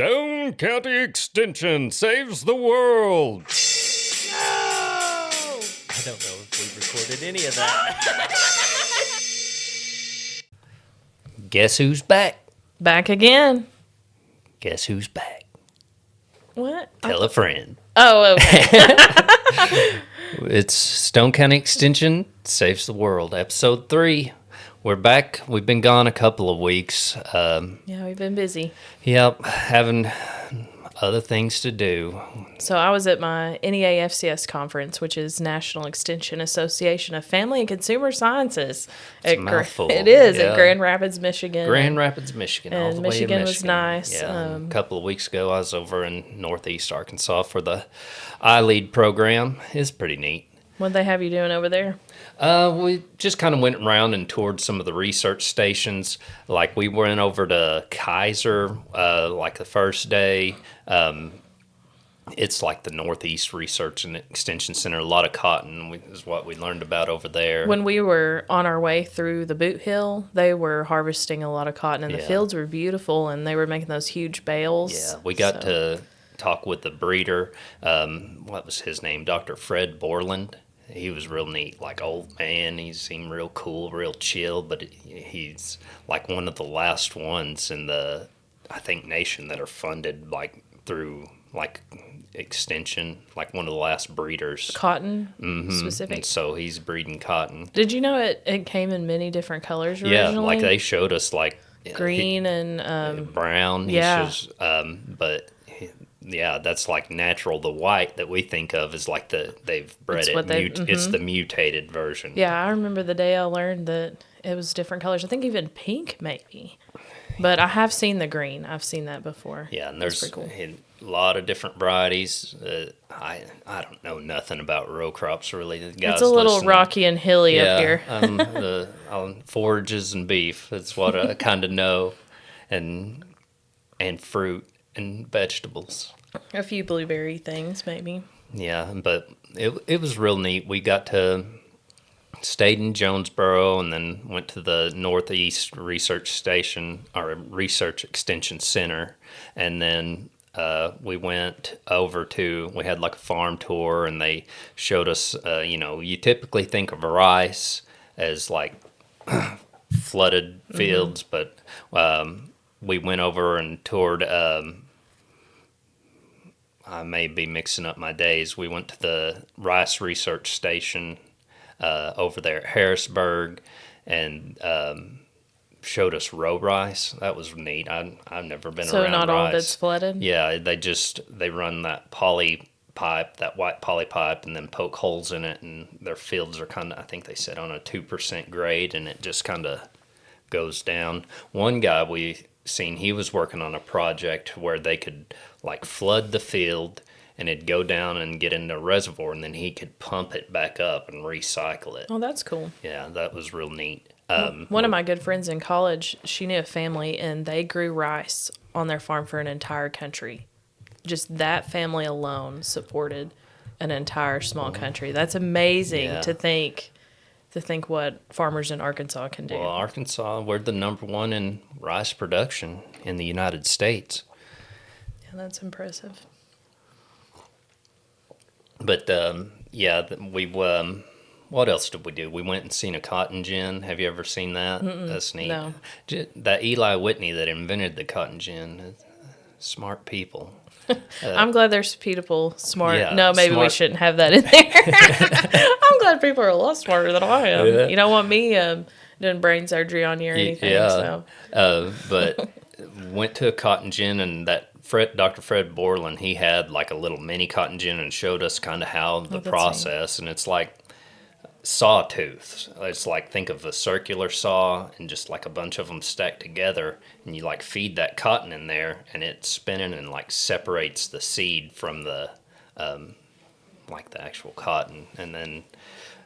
Stone County Extension saves the world. No! I don't know if we recorded any of that. Guess who's back? Back again. Guess who's back? What? Tell a friend. Oh, okay. It's Stone County Extension Saves the World, Episode 3. We're back. We've been gone a couple of weeks. Yeah, we've been busy. Yep, having other things to do. So I was at my NEAFCS conference, which is National Extension Association of Family and Consumer Sciences. It's a mouthful. It is Yeah. at Grand Rapids, Michigan. Grand Rapids, Michigan. All and the way to Michigan Michigan. was nice. Yeah, a couple of weeks ago, I was over in Northeast Arkansas for the iLead program. It's pretty neat. What'd they have you doing over there? We just kind of went around and toured some of the research stations. Like we went over to Kaiser, like the first day. It's like the Northeast Research and Extension Center. A lot of cotton is what we learned about over there. When we were on our way through the Boot Hill, they were harvesting a lot of cotton, and the fields were beautiful, and they were making those huge bales. Yeah, we got to talk with the breeder. What was his name? Dr. Fred Borland. He was real neat, like old man. He seemed real cool, real chill, but he's like one of the last ones in the, I think, nation that are funded like through like extension, like one of the last breeders. Cotton specific. And so he's breeding cotton. Did you know it came in many different colors originally? Yeah, like they showed us like green and brown. Yeah. But yeah, that's like natural. The white that we think of is like they've bred it. It's the mutated version. Yeah, I remember the day I learned that it was different colors. I think even pink, maybe. But I have seen the green. I've seen that before. Yeah, and there's cool. a lot of different varieties. I don't know nothing about row crops really. The guys It's a little listening, rocky and hilly up here. on forages and beef. That's what I kind of know, and fruit and vegetables. A few blueberry things, maybe. Yeah, but it was real neat. We got to stayed in Jonesboro and then went to the Northeast Research Station or Research Extension Center, and then we went over to, we had like a farm tour, and they showed us, you typically think of rice as like flooded fields, but we went over and toured, I may be mixing up my days. We went to the Rice Research Station over there at Harrisburg and showed us row rice. That was neat. I've never been around rice. So not all of it's flooded? Yeah, they run that poly pipe, that white poly pipe, and then poke holes in it, and their fields are kind of, I think they said, on a 2% grade, and it just kind of goes down. One guy we seen, he was working on a project where they could like flood the field and it'd go down and get in the reservoir, and then he could pump it back up and recycle it. Oh, that's cool. Yeah, that was real neat. One of my good friends in college, she knew a family, and they grew rice on their farm for an entire country. Just that family alone supported an entire small country. That's amazing to think what farmers in Arkansas can do. Well, Arkansas, we're the number one in rice production in the United States. Yeah, that's impressive. But, we, what else did we do? We went and seen a cotton gin. Have you ever seen that? That's neat. No. That Eli Whitney that invented the cotton gin, smart people. I'm glad there's people smart. Yeah, no, maybe we shouldn't have that in there. I'm glad people are a lot smarter than I am. Yeah. You don't want me doing brain surgery on you or anything. Yeah. So. But went to a cotton gin, and that Dr. Fred Borland, he had like a little mini cotton gin and showed us kind of how the process, and it's like sawtooth. It's like, think of a circular saw and just like a bunch of them stacked together, and you like feed that cotton in there, and it's spinning and like separates the seed from the like the actual cotton. And then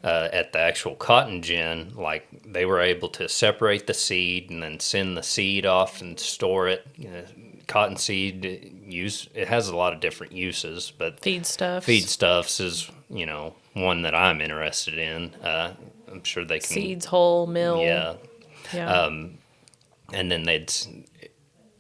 at the actual cotton gin, like they were able to separate the seed and then send the seed off and store it. Cotton seed it has a lot of different uses, but feedstuffs is one that I'm interested in. I'm sure they can seeds, whole, mill. Yeah. And then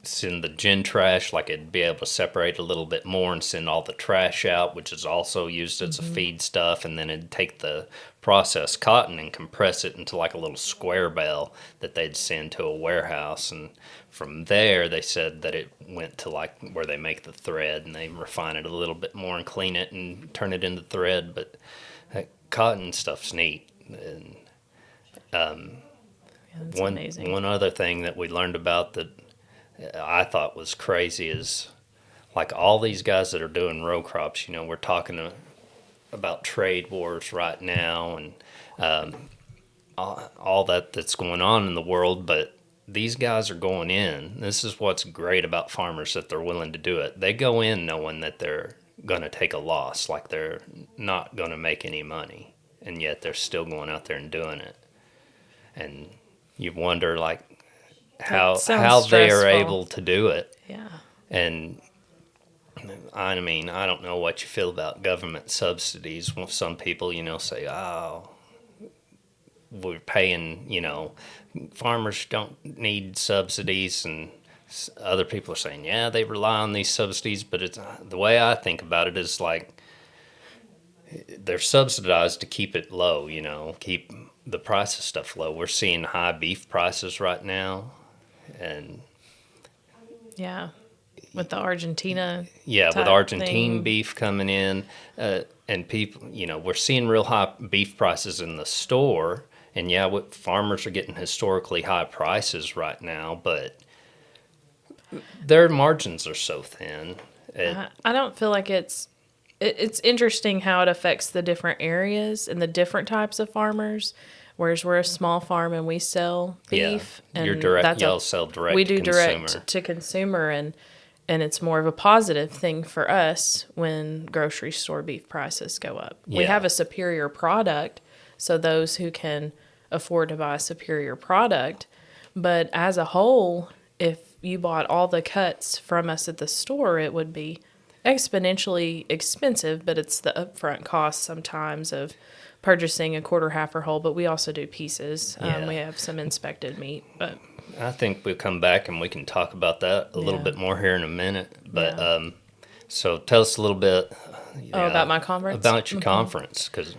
send the gin trash, like it'd be able to separate a little bit more and send all the trash out, which is also used as a feed stuff. And then it'd take the processed cotton and compress it into like a little square bale that they'd send to a warehouse. And from there, they said that it went to like where they make the thread and they refine it a little bit more and clean it and turn it into thread. But cotton stuff's neat. And That's amazing. one other thing that we learned about that I thought was crazy is like all these guys that are doing row crops, we're talking about trade wars right now and all that's going on in the world, but these guys are going in. This is what's great about farmers, that they're willing to do it. They go in knowing that they're going to take a loss, like they're not going to make any money, and yet they're still going out there and doing it. And you wonder like how they are able to do it. Yeah. And I mean, I don't know what you feel about government subsidies. Well, some people, say, oh, we're paying, farmers don't need subsidies. And other people are saying, yeah, they rely on these subsidies. But it's the way I think about it is like they're subsidized to keep it low, keep the price of stuff low. We're seeing high beef prices right now. And yeah, with the Argentina. Yeah, with Argentine thing. beef coming in, and people, we're seeing real high beef prices in the store. And yeah, farmers are getting historically high prices right now, but their margins are so thin. I don't feel like it's interesting how it affects the different areas and the different types of farmers. Whereas we're a small farm and we sell beef, and you're direct. Y'all sell direct. We do to consumer. direct to consumer, and it's more of a positive thing for us when grocery store beef prices go up. Yeah. We have a superior product, so those who can afford to buy a superior product. But as a whole, if you bought all the cuts from us at the store, it would be exponentially expensive, but it's the upfront cost sometimes of purchasing a quarter, half, or whole. But we also do pieces. Yeah. We have some inspected meat, but I think we'll come back and we can talk about that a little bit more here in a minute. But so tell us a little bit about my conference. About your conference, because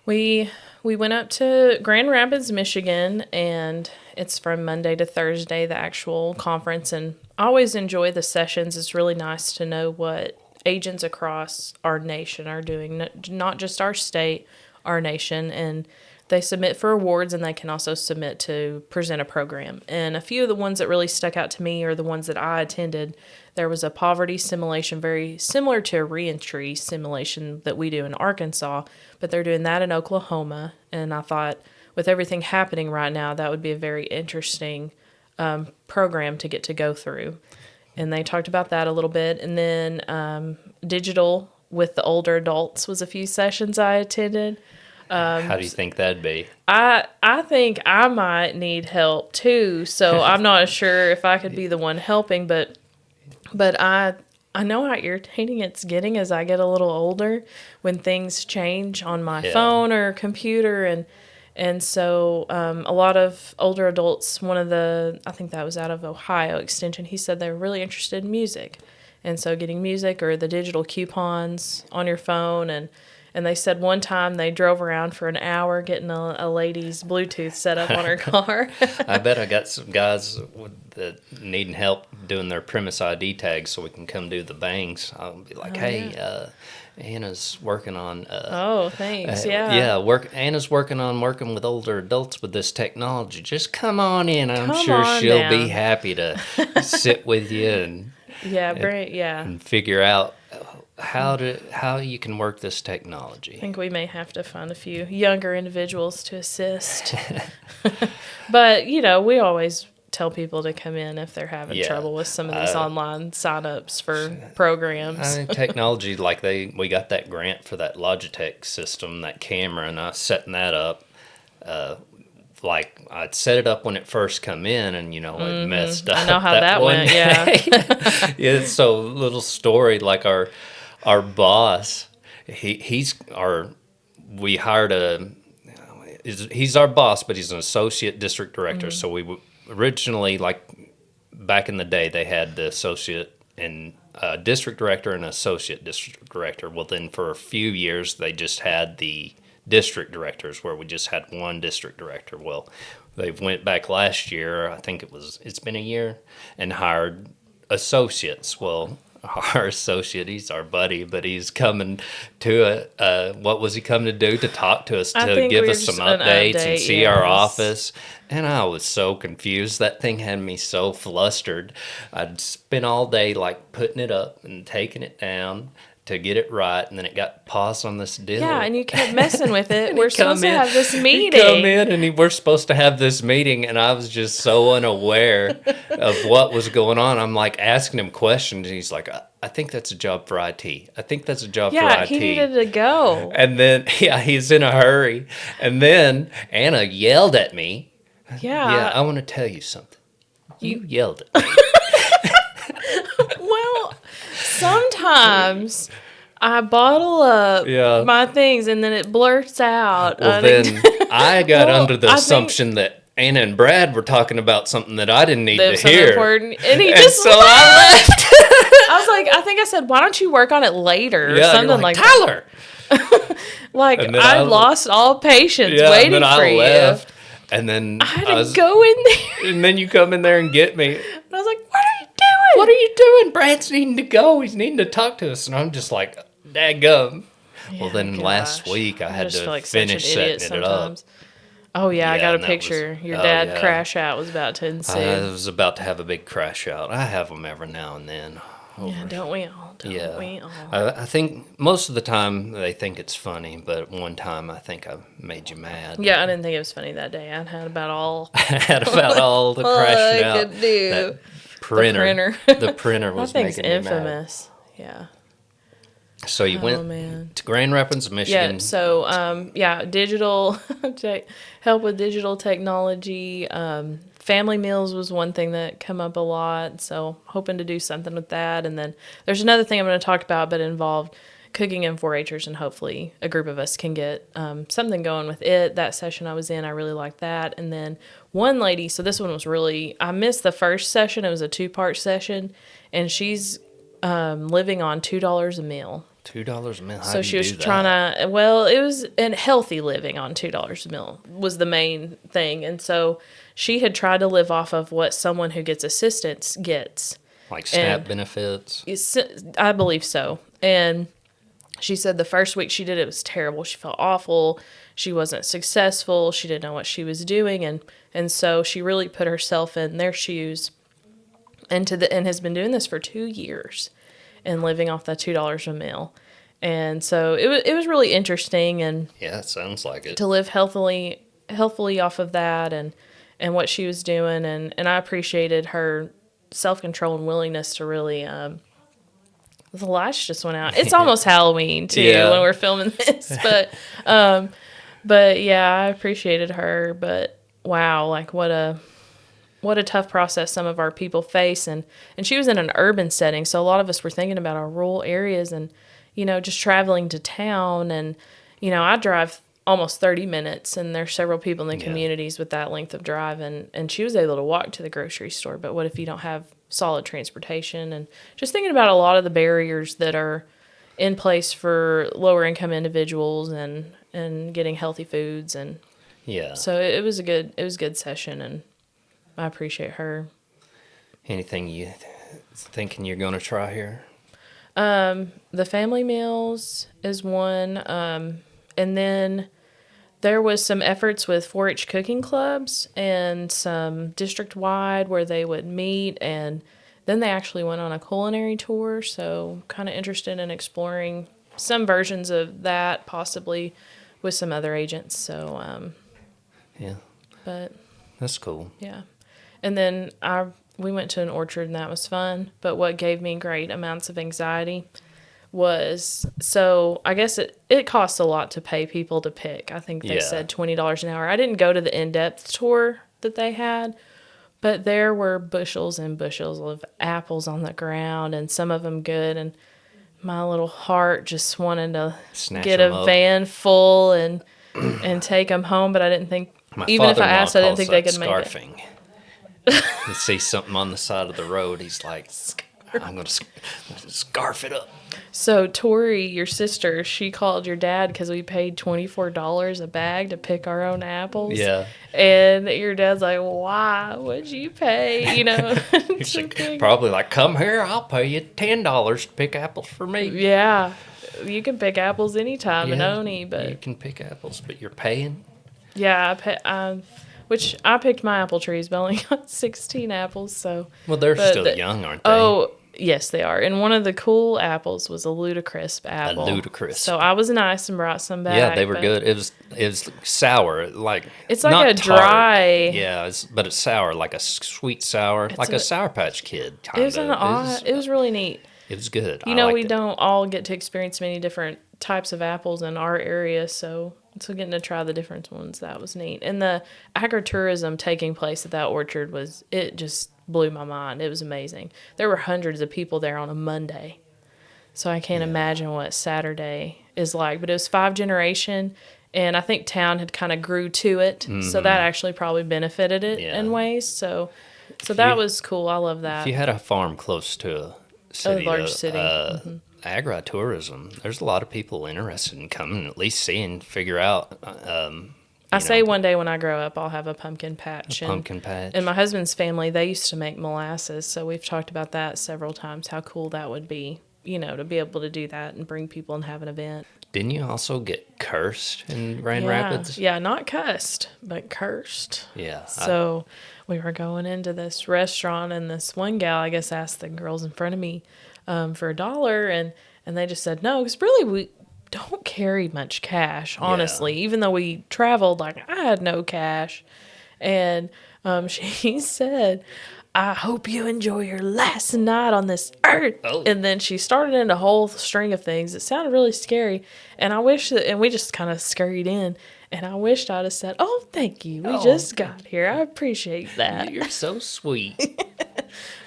we went up to Grand Rapids, Michigan, and it's from Monday to Thursday, the actual conference. And I always enjoy the sessions. It's really nice to know what agents across our nation are doing, not just our state, our nation. And they submit for awards, and they can also submit to present a program. And a few of the ones that really stuck out to me are the ones that I attended. There was a poverty simulation, very similar to a reentry simulation that we do in Arkansas, but they're doing that in Oklahoma. And I thought, with everything happening right now, that would be a very interesting program to get to go through. And they talked about that a little bit. And then digital with the older adults was a few sessions I attended. how do you think that'd be? I think I might need help too, so I'm not sure if I could be the one helping, but I know how irritating it's getting as I get a little older when things change on my phone or computer, and so a lot of older adults, I think that was out of Ohio Extension, he said they were really interested in music, and so getting music or the digital coupons on your phone, and they said one time they drove around for an hour getting a lady's Bluetooth set up on her car. I bet I got some guys that needing help doing their premise ID tags so we can come do the bangs. I'll be like, Anna's working on... thanks, Anna's working on working with older adults with this technology. Just come on in. I'm Come sure on she'll down. be happy to sit with you and figure out how you can work this technology. I think we may have to find a few younger individuals to assist. But, we always tell people to come in if they're having trouble with some of these online sign-ups for programs. I mean, technology, like we got that grant for that Logitech system, that camera, and I was setting that up. Like I'd set it up when it first come in, and it messed up. I know how that went. Yeah. Yeah. So little story, like our boss, we hired he's our boss, but he's an associate district director. So we originally, like back in the day, they had the associate and district director and associate district director. Well, then for a few years, they just had the district directors, where we just had one district director. Well, they went back last year, I think it's been a year, and hired associates. Well, our associate, he's our buddy, but he's coming to what was he coming to do? To talk to us, to give us some updates and see our office. And I was so confused. That thing had me so flustered. I'd spent all day like putting it up and taking it down to get it right, and then it got paused on this deal. Yeah, and you kept messing with it. We're supposed to have this meeting. Come in, and we're supposed to have this meeting, and I was just so unaware of what was going on. I'm like asking him questions, and he's like, I think that's a job for IT. I think that's a job for IT. Yeah, he needed to go. And then, he's in a hurry. And then Anna yelled at me. Yeah. I want to tell you something. You yelled at me. Well, sometimes I bottle up my things and then it blurts out. Well, then I got under the assumption that Anna and Brad were talking about something that I didn't need to hear. Important, and he just so I left. I was like, I think I said, why don't you work on it later? Or Yeah, something like Tyler. Like, I lost all patience waiting and then for I you. left. And then I had to go in there. And then you come in there and get me. And I was like, what are you doing? What are you doing? Brad's needing to go. He's needing to talk to us. And I'm just like, daggum. Well, then last week I had to finish setting it up. Oh, yeah, I got a picture. Your dad crash out was about to ensue. I was about to have a big crash out. I have them every now and then. Yeah, don't we all? Don't we all? I think most of the time they think it's funny, but one time I think I made you mad. Yeah, I didn't think it was funny that day. I had about all the crashing out. I could do. That printer. The printer was that thing's making infamous. Me mad. Yeah. So you went to Grand Rapids, Michigan. Yeah, so, digital, help with digital technology. Family meals was one thing that come up a lot, so hoping to do something with that. And then there's another thing I'm going to talk about, but it involved cooking and 4-H'ers, and hopefully a group of us can get something going with it. That session I was in, I really liked that. And then one lady, so this one was really, I missed the first session. It was a 2-part session, and she's living on $2 a meal. $2 a meal. So she was trying to, well, it was a healthy living on $2 a meal was the main thing. And so she had tried to live off of what someone who gets assistance gets. Like SNAP benefits? I believe so. And she said the first week she did it was terrible. She felt awful. She wasn't successful. She didn't know what she was doing. And so she really put herself in their shoes and has been doing this for 2 years and living off that $2 a meal. And so it was really interesting, and yeah, it sounds like it. To live healthily off of that and what she was doing, and I appreciated her self-control and willingness to really the lights just went out. It's almost Halloween too when we're filming this, but yeah, I appreciated her. But wow, like what a tough process some of our people face. And she was in an urban setting, so a lot of us were thinking about our rural areas and, just traveling to town. And, I drive almost 30 minutes, and there's several people in the communities with that length of drive. And she was able to walk to the grocery store. But what if you don't have solid transportation? And just thinking about a lot of the barriers that are in place for lower income individuals and getting healthy foods. And so it was a good session, and I appreciate her. Anything you thinking you're going to try here? The family meals is one. And then there was some efforts with 4-H cooking clubs and some district-wide where they would meet. And then they actually went on a culinary tour. So kind of interested in exploring some versions of that, possibly with some other agents. So, but that's cool. Yeah. And then we went to an orchard, and that was fun. But what gave me great amounts of anxiety was, so I guess it costs a lot to pay people to pick. I think they said $20 an hour. I didn't go to the in-depth tour that they had, but there were bushels and bushels of apples on the ground, and some of them good. And my little heart just wanted to get a van full and take them home, but I didn't think, even if I asked, I didn't think they could make it. He sees something on the side of the road. He's like, I'm going to scarf it up. So Tori, your sister, she called your dad because we paid $24 a bag to pick our own apples. Yeah. And your dad's like, "Why would you pay?" He's to like, pick- probably like, come here, I'll pay you $10 to pick apples for me. Yeah, you can pick apples anytime in Yeah, Oni, but you can pick apples, but you're paying. yeah, which I picked my apple trees, but I only got 16 apples. So Well, they're But still the- young, aren't they? oh. Yes, they are. And one of the cool apples was a Ludacrisp apple. Ludacrisp. So I was nice and brought some back. yeah, they were but good. It was sour, like It's like not a tart. dry. Yeah, but it's sour, like a sweet sour, like a Sour Patch Kid kind It was an odd. It was really neat. It was good. You know, we don't all get to experience many different types of apples in our area, so getting to try the different ones, that was neat. And the agritourism taking place at that orchard it just blew my mind. It was amazing. There were hundreds of people there on a Monday, so I can't imagine what Saturday is like. But it was 5 generation, and I think town had kind of grew to it, so that actually probably benefited it in ways. So that was cool. I love that. If you had a farm close to a city, large city. agritourism, there's a lot of people interested in coming, at least seeing, figure out. I say one day when I grow up, I'll have a pumpkin patch. Pumpkin patch. And my husband's family, they used to make molasses, so we've talked about that several times, how cool that would be, to be able to do that and bring people and have an event. Didn't you also get cursed in Grand Rapids? Yeah, not cussed, but cursed. Yeah. So we were going into this restaurant, and this one gal, I guess, asked the girls in front of me for $1, and they just said no, because really we don't carry much cash, honestly. Even though we traveled, like, I had no cash. And she said, "I hope you enjoy your last night on this earth." Oh. And then she started in a whole string of things. It sounded really scary. And I wish that, and we just kind of scurried in. And I wished I'd have said, "Oh, thank you. We just got here. I appreciate that." You're so sweet.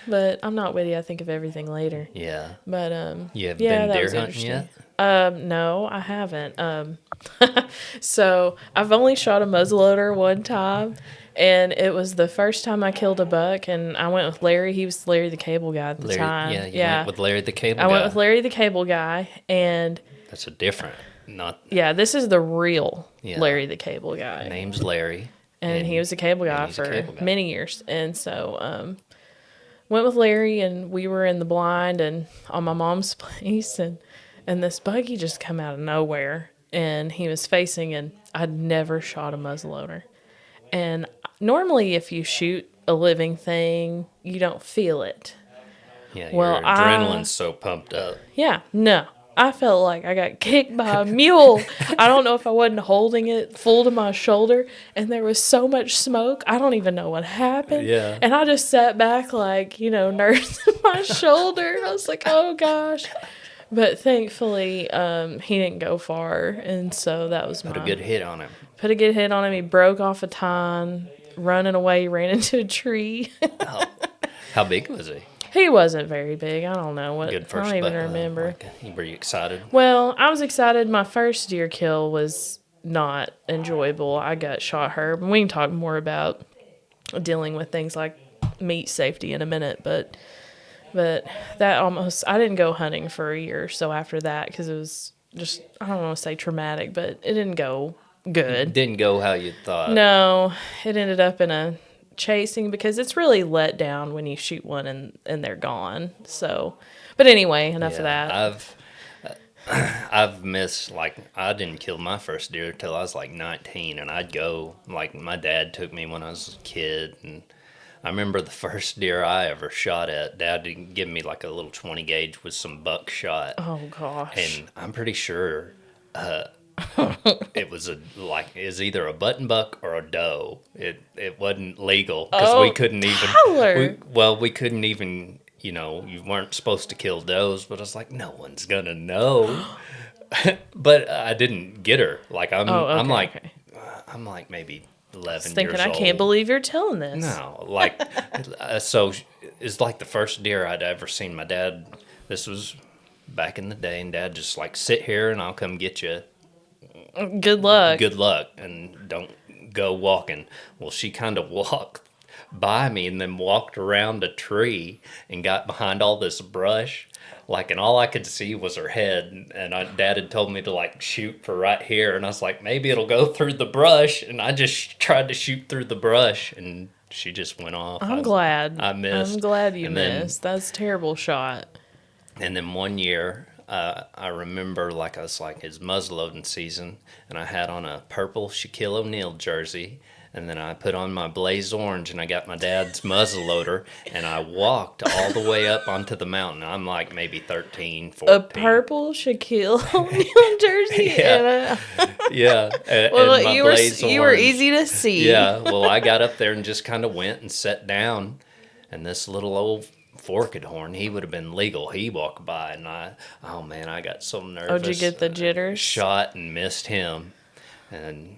But I'm not witty. I think of everything later. Yeah. But You haven't yeah, been that deer was hunting interesting. yet? No, I haven't. So I've only shot a muzzleloader one time, and it was the first time I killed a buck. And I went with Larry. He was Larry the Cable Guy at the time. Yeah, you went with Larry the Cable I Guy. went with Larry the Cable Guy, and That's a different, not yeah, this is the real Yeah. Larry the Cable Guy. name's Larry. And he was a cable guy he's a for cable guy. many years. And so went with Larry, and we were in the blind and on my mom's place, and this buggy just come out of nowhere, and he was facing, and I'd never shot a muzzleloader. And normally if you shoot a living thing, you don't feel it. Yeah, Well, your adrenaline's so pumped up. Yeah, no. I felt like I got kicked by a mule. I don't know if I wasn't holding it full to my shoulder, and there was so much smoke. I don't even know what happened. Yeah. And I just sat back like, nursing my shoulder. I was like, oh gosh. But thankfully, he didn't go far, and so that was Put a good hit on him. Put a good hit on him. He broke off a tine, running away, he ran into a tree. How big was he? He wasn't very big. I don't know what. Good I first don't even buck, remember. Were you excited? Well, I was excited. My first deer kill was not enjoyable. I got shot hurt. We can talk more about dealing with things like meat safety in a minute, but that almost, I didn't go hunting for a year or so after that, because it was just, I don't want to say traumatic, but it didn't go good. Didn't go how you thought. No, it ended up in a chasing, because it's really let down when you shoot one and they're gone. So, but anyway, enough of that. I've missed, like, I didn't kill my first deer till I was like 19, and I'd go, like, my dad took me when I was a kid, and I remember the first deer I ever shot at, Dad did give me like a little 20 gauge with some buckshot. Oh gosh. And I'm pretty sure it was either a button buck or a doe. It wasn't legal because we couldn't even. We couldn't even. You weren't supposed to kill does, but I was like, no one's gonna know. But I didn't get her. Like I'm like maybe 11 thinking, years old. I can't believe you're telling this. No, like so it's like the first deer I'd ever seen. My dad. This was back in the day, and Dad just like, sit here and I'll come get you. Good luck. Good luck, and don't go walking. Well, she kind of walked by me and then walked around a tree and got behind all this brush. Like, and all I could see was her head. And Dad had told me to, like, shoot for right here. And I was like, maybe it'll go through the brush. And I just tried to shoot through the brush. And she just went off. I'm glad. I missed. I'm glad you And then- missed. That's a terrible shot. And then one year, I remember, like, I was like his muzzleloading season, and I had on a purple Shaquille O'Neal jersey, and then I put on my blaze orange, and I got my dad's muzzleloader, and I walked all the way up onto the mountain. I'm like maybe 13, 14. A purple Shaquille O'Neal jersey. Yeah. Yeah. Well, and my you were blaze orange. easy to see. Yeah. Well, I got up there and just kind of went and sat down, and this little old forked horn, he would have been legal. He walked by, and I got so nervous. Oh, did you get the jitters? Shot and missed him, and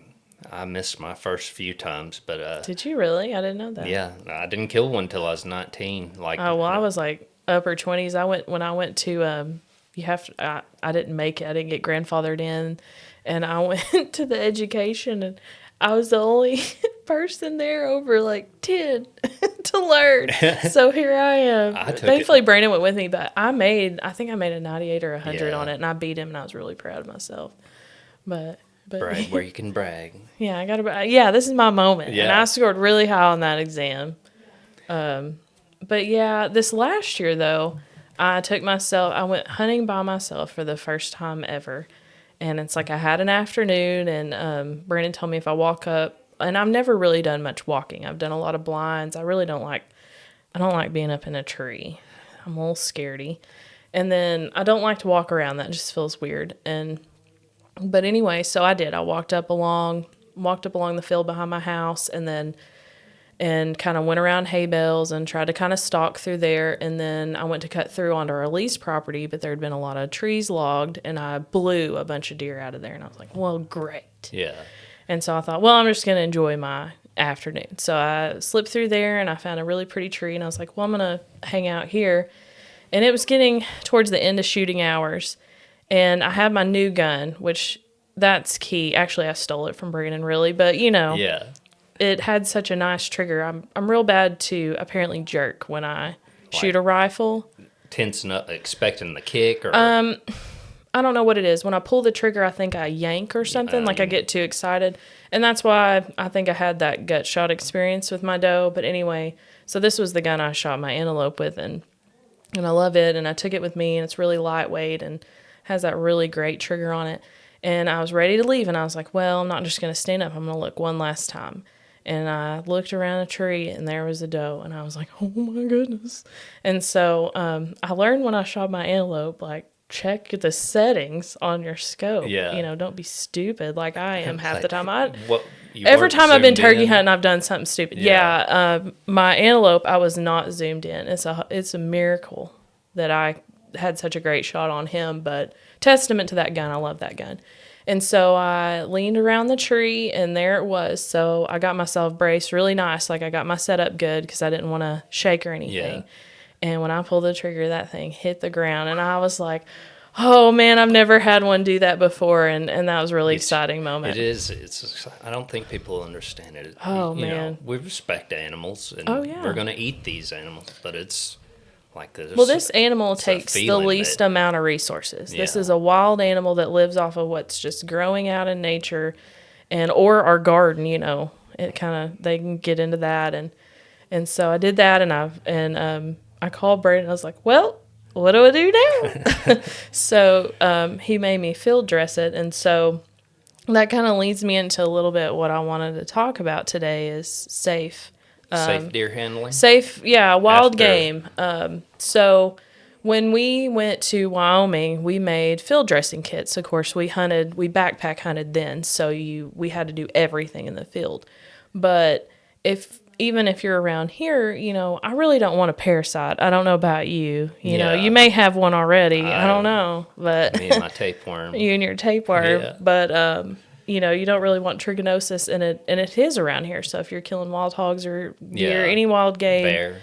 I missed my first few times. But Did you really? I didn't know that. yeah, I didn't kill one till I was 19. Like, Oh well, I was like upper 20s. When I went to I didn't make it. I didn't get grandfathered in, and I went to the education, and I was the only person there over like 10 to learn. So here I am. Thankfully, Brandon went with me, but I think I made a 98 or 100 on it, and I beat him, and I was really proud of myself. But brag where you can brag. yeah, I gotta. Yeah, this is my moment, Yeah. and I scored really high on that exam. But yeah, this last year though, I went hunting by myself for the first time ever. And it's like I had an afternoon, and Brandon told me if I walk up, and I've never really done much walking. I've done a lot of blinds. I don't like being up in a tree. I'm a little scaredy. And then I don't like to walk around. That just feels weird. But anyway, so I did. I walked up along the field behind my house, and kind of went around hay bales and tried to kind of stalk through there. And then I went to cut through onto our lease property, but there had been a lot of trees logged, and I blew a bunch of deer out of there. And I was like, well, great. Yeah. And so I thought, well, I'm just going to enjoy my afternoon. So I slipped through there, and I found a really pretty tree, and I was like, well, I'm going to hang out here. And it was getting towards the end of shooting hours, and I had my new gun, which that's key. Actually, I stole it from Brandon, really, but Yeah. it had such a nice trigger. I'm real bad to apparently jerk when I shoot a rifle. Tensing up, expecting the kick, or I don't know what it is. When I pull the trigger, I think I yank or something. Like I get too excited. And that's why I think I had that gut shot experience with my doe. But anyway, so this was the gun I shot my antelope with, and I love it. And I took it with me, and it's really lightweight and has that really great trigger on it. And I was ready to leave, and I was like, well, I'm not just going to stand up. I'm going to look one last time. And I looked around a tree, and there was a doe, and I was like, oh my goodness. And so I learned when I shot my antelope, like, check the settings on your scope. Yeah. Don't be stupid like I am half the time. You Every weren't time I've been zoomed turkey in? hunting, I've done something stupid. Yeah. My antelope, I was not zoomed in. It's a miracle that I had such a great shot on him, but testament to that gun. I love that gun. And so I leaned around the tree, and there it was. So I got myself braced really nice. Like I got my setup good because I didn't want to shake or anything. Yeah. And when I pulled the trigger, that thing hit the ground, and I was like, oh man, I've never had one do that before. And that was a really exciting moment. It is. I don't think people understand it. Oh, You know, man. we respect animals, and Oh, yeah. we're going to eat these animals, but it's like this. Well, this animal it's a takes the feeling least that- amount of resources. This Yeah. is a wild animal that lives off of what's just growing out in nature, or our garden. It kind of, they can get into that, and so I did that, and I called Brandon. I was like, well, what do I do now? So he made me field dress it, and so that kind of leads me into a little bit what I wanted to talk about today is safe. Safe deer handling. Safe, yeah, wild After- game. So when we went to Wyoming, we made field dressing kits. Of course, we backpack hunted then, so we had to do everything in the field. But even if you're around here, I really don't want a parasite. I don't know about you. Yeah. You may have one already. I don't know, but Me and my tapeworm. you and your tapeworm. Yeah. But you don't really want trichinosis, and it is around here. So if you're killing wild hogs or deer, Yeah. any wild game,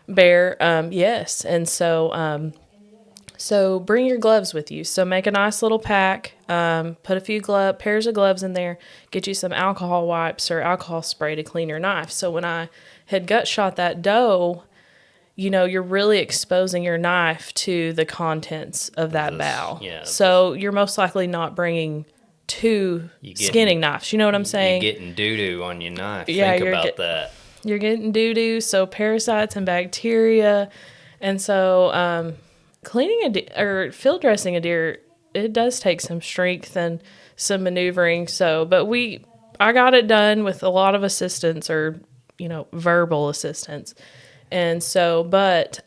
Bear. yes. And so So bring your gloves with you. So make a nice little pack. Put a few pairs of gloves in there. Get you some alcohol wipes or alcohol spray to clean your knife. So when I had gut shot that doe, you're really exposing your knife to the contents of that bow. Yeah. So you're most likely not bringing two skinning knife. You know what I'm saying? You're getting doo-doo on your knife. Yeah, Think about that. You're getting doo-doo, so parasites and bacteria. And so cleaning or field dressing a deer, it does take some strength and some maneuvering. So, but I got it done with a lot of assistance or, verbal assistance. And so, but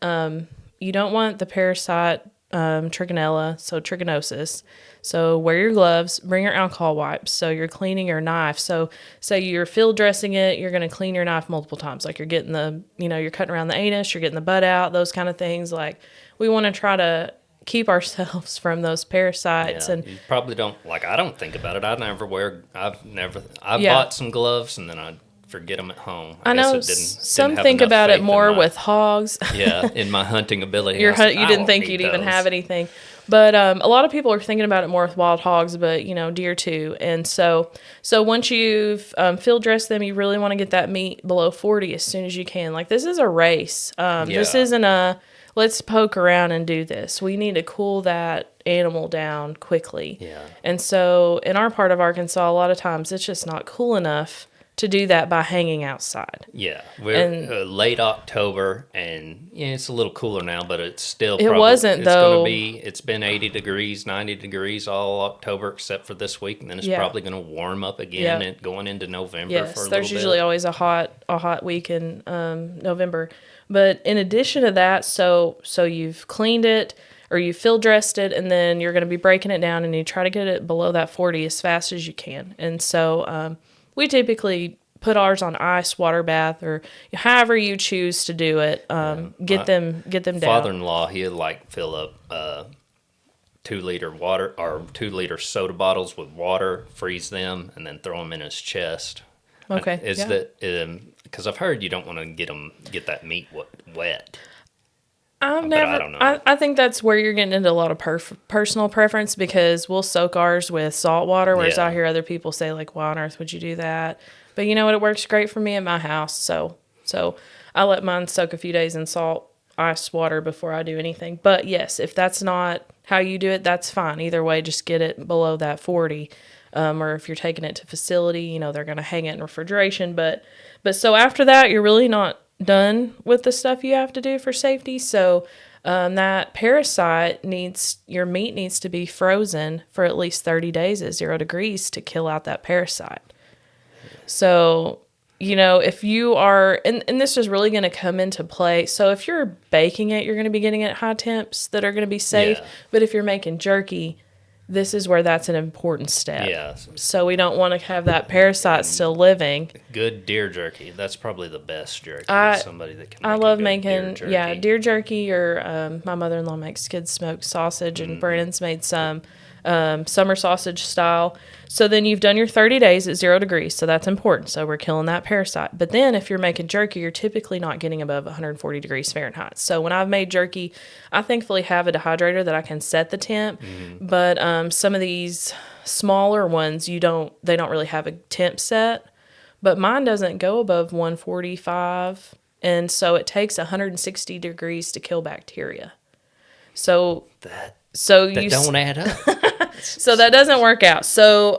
you don't want the parasite trichinella, so trichinosis. So wear your gloves, bring your alcohol wipes. So you're cleaning your knife. So say you're field dressing it, you're going to clean your knife multiple times. Like you're getting you're cutting around the anus, you're getting the butt out, those kind of things. Like we want to try to keep ourselves from those parasites. Yeah, and you probably don't, I don't think about it. I bought some gloves and then I forget them at home. I know some think about it more with hogs. Yeah, in my hunting ability. You didn't think you'd even have anything. But a lot of people are thinking about it more with wild hogs, but, deer too. And so once you've field dressed them, you really want to get that meat below 40 as soon as you can. Like, this is a race. This isn't let's poke around and do this. We need to cool that animal down quickly. Yeah. And so in our part of Arkansas, a lot of times it's just not cool enough to do that by hanging outside. Yeah, we're late October, and it's a little cooler now, but it's still. It's been 80 degrees, 90 degrees all October except for this week, and then it's probably going to warm up again and going into November for a little bit. There's usually always a hot week in November, but in addition to that, so you've cleaned it or you field dressed it, and then you're going to be breaking it down, and you try to get it below that 40 as fast as you can, and so. We typically put ours on ice, water bath, or however you choose to do it. Get them down. Father-in-law, he'd fill up 2-liter water or 2-liter soda bottles with water, freeze them, and then throw them in his chest. Okay. That because I've heard you don't want to get that meat wet. I don't know. I think that's where you're getting into a lot of personal preference, because we'll soak ours with salt water, whereas I hear other people say, why on earth would you do that? But you know what? It works great for me at my house. So I let mine soak a few days in ice water before I do anything. But yes, if that's not how you do it, that's fine. Either way, just get it below that 40. Or if you're taking it to facility, they're going to hang it in refrigeration. But so after that, you're really not done with the stuff you have to do for safety. So that parasite your meat needs to be frozen for at least 30 days at 0 degrees to kill out that parasite. So, if you are, and this is really going to come into play. So if you're baking it, you're going to be getting it at high temps that are going to be safe. Yeah. But if you're making jerky, this is where that's an important step. Yeah. So we don't want to have that parasite still living. Good deer jerky. That's probably the best jerky. Somebody that can. I love making deer jerky. Or my mother-in-law makes skid smoked sausage, and Brandon's made some summer sausage style. So then you've done your 30 days at 0 degrees. So that's important. So we're killing that parasite. But then if you're making jerky, you're typically not getting above 140 degrees Fahrenheit. So when I've made jerky, I thankfully have a dehydrator that I can set the temp. Mm-hmm. But some of these smaller ones, they don't really have a temp set. But mine doesn't go above 145. And so it takes 160 degrees to kill bacteria. So that don't add up. So that doesn't work out. So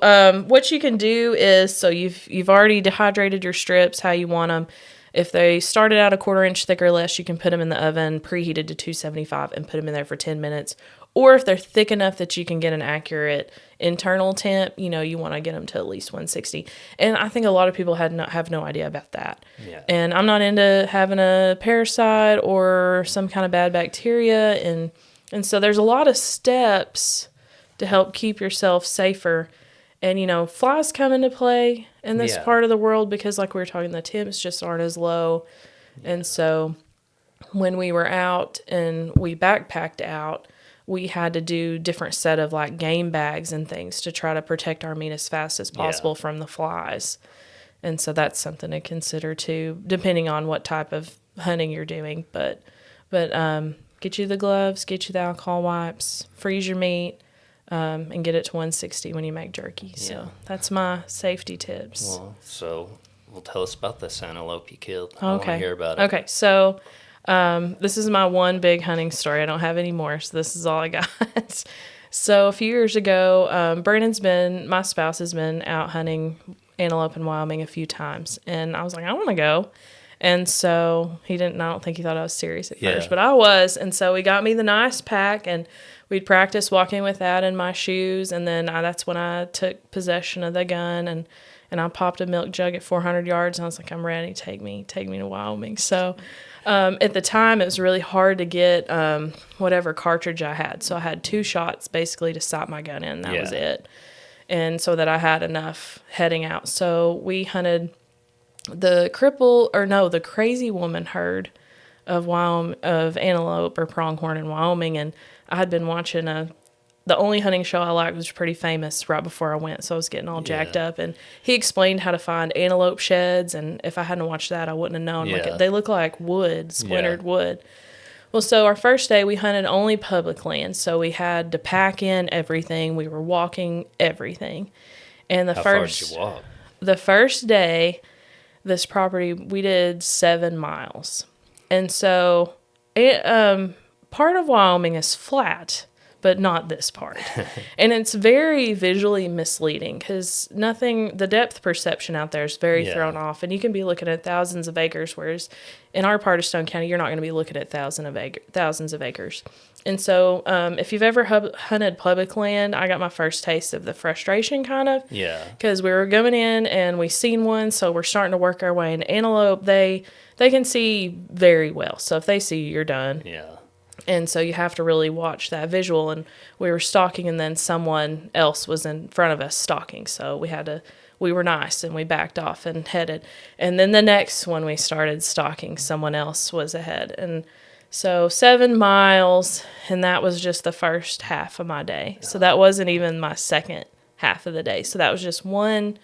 what you can do is, so you've already dehydrated your strips how you want them. If they started out a 1/4 inch thick or less, you can put them in the oven preheated to 275 and put them in there for 10 minutes. Or if they're thick enough that you can get an accurate internal temp, you want to get them to at least 160. And I think a lot of people have no idea about that. Yeah. And I'm not into having a parasite or some kind of bad bacteria. And so there's a lot of steps to help keep yourself safer. And, flies come into play in this part of the world because, like we were talking, the temps just aren't as low. Yeah. And so when we were out and we backpacked out, we had to do different set of game bags and things to try to protect our meat as fast as possible from the flies. And so that's something to consider too, depending on what type of hunting you're doing. But Get you the gloves, get you the alcohol wipes, freeze your meat, and get it to 160 when you make jerky. So that's my safety tips. Well, tell us about this antelope you killed. I want to hear about it. Okay, so this is my one big hunting story. I don't have any more, so this is all I got. So a few years ago, my spouse has been out hunting antelope in Wyoming a few times, and I was like, I want to go. And so I don't think he thought I was serious at first, but I was. And so he got me the nice pack, and we'd practice walking with that in my shoes. And then that's when I took possession of the gun, and I popped a milk jug at 400 yards. And I was like, I'm ready. Take me to Wyoming. So at the time, it was really hard to get whatever cartridge I had. So I had 2 shots basically to sight my gun in. That was it. And so that I had enough heading out. So we hunted the crazy woman herd of antelope or pronghorn in Wyoming. And I had been watching the only hunting show I liked was pretty famous right before I went, so I was getting all jacked up. And he explained how to find antelope sheds, and if I hadn't watched that, I wouldn't have known. Yeah. They look like wood, splintered wood. Well, so our first day, we hunted only public land, so we had to pack in everything. We were walking everything. And How far did you walk? The first day, this property, we did 7 miles. And so part of Wyoming is flat, but not this part. And it's very visually misleading because the depth perception out there is very thrown off. And you can be looking at thousands of acres, whereas in our part of Stone County, you're not going to be looking at thousands of acres. And so if you've ever hunted public land, I got my first taste of the frustration kind of. Yeah. Because we were going in and we seen one, so we're starting to work our way. And antelope, they can see very well. So if they see you, you're done. Yeah. And so you have to really watch that visual. And we were stalking, and then someone else was in front of us stalking. So we were nice, and we backed off and headed. And then the next one we started stalking, someone else was ahead. And so 7 miles, and that was just the first half of my day. So that wasn't even my second half of the day. So that was just one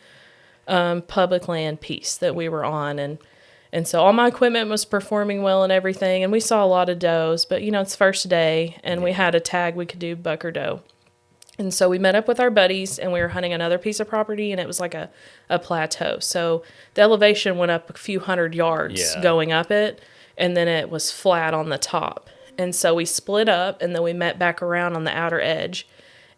public land piece that we were on. And so all my equipment was performing well and everything. And we saw a lot of does, but it's first day, and we had a tag we could do buck or doe. And so we met up with our buddies, and we were hunting another piece of property, and it was like a plateau. So the elevation went up a few hundred yards going up it, and then it was flat on the top. And so we split up, and then we met back around on the outer edge.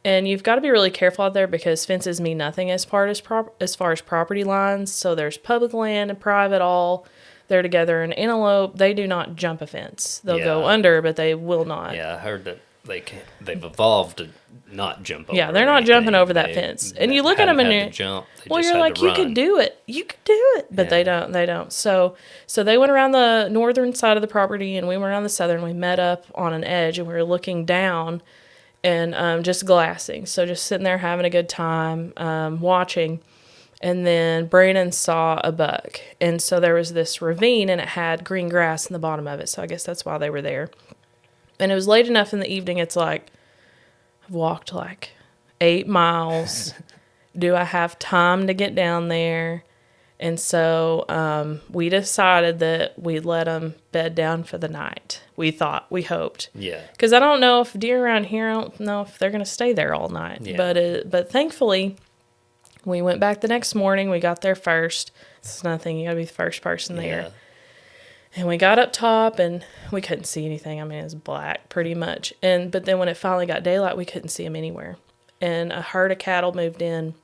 And you've got to be really careful out there because fences mean nothing as far as property lines. So there's public land and private all there together. And antelope, they do not jump a fence. They'll go under, but they will not. Yeah, I heard that they've evolved to not jump over. Yeah, they're not jumping over that fence. And you look at them and you're like, you could do it. You could do it. But they don't. So they went around the northern side of the property, and we went around the southern. We met up on an edge, and we were looking down and just glassing. So just sitting there having a good time, watching. And then Brandon saw a buck. And so there was this ravine, and it had green grass in the bottom of it. So I guess that's why they were there. And it was late enough in the evening. It's like, I've walked like 8 miles. Do I have time to get down there? And so we decided that we'd let them bed down for the night. We hoped. Yeah. Because I don't know if deer around here, I don't know if they're going to stay there all night. Yeah. But thankfully, we went back the next morning. We got there first. It's nothing. You got to be the first person there. And we got up top, and we couldn't see anything. I mean, it was black pretty much. But then when it finally got daylight, we couldn't see them anywhere. And a herd of cattle moved in.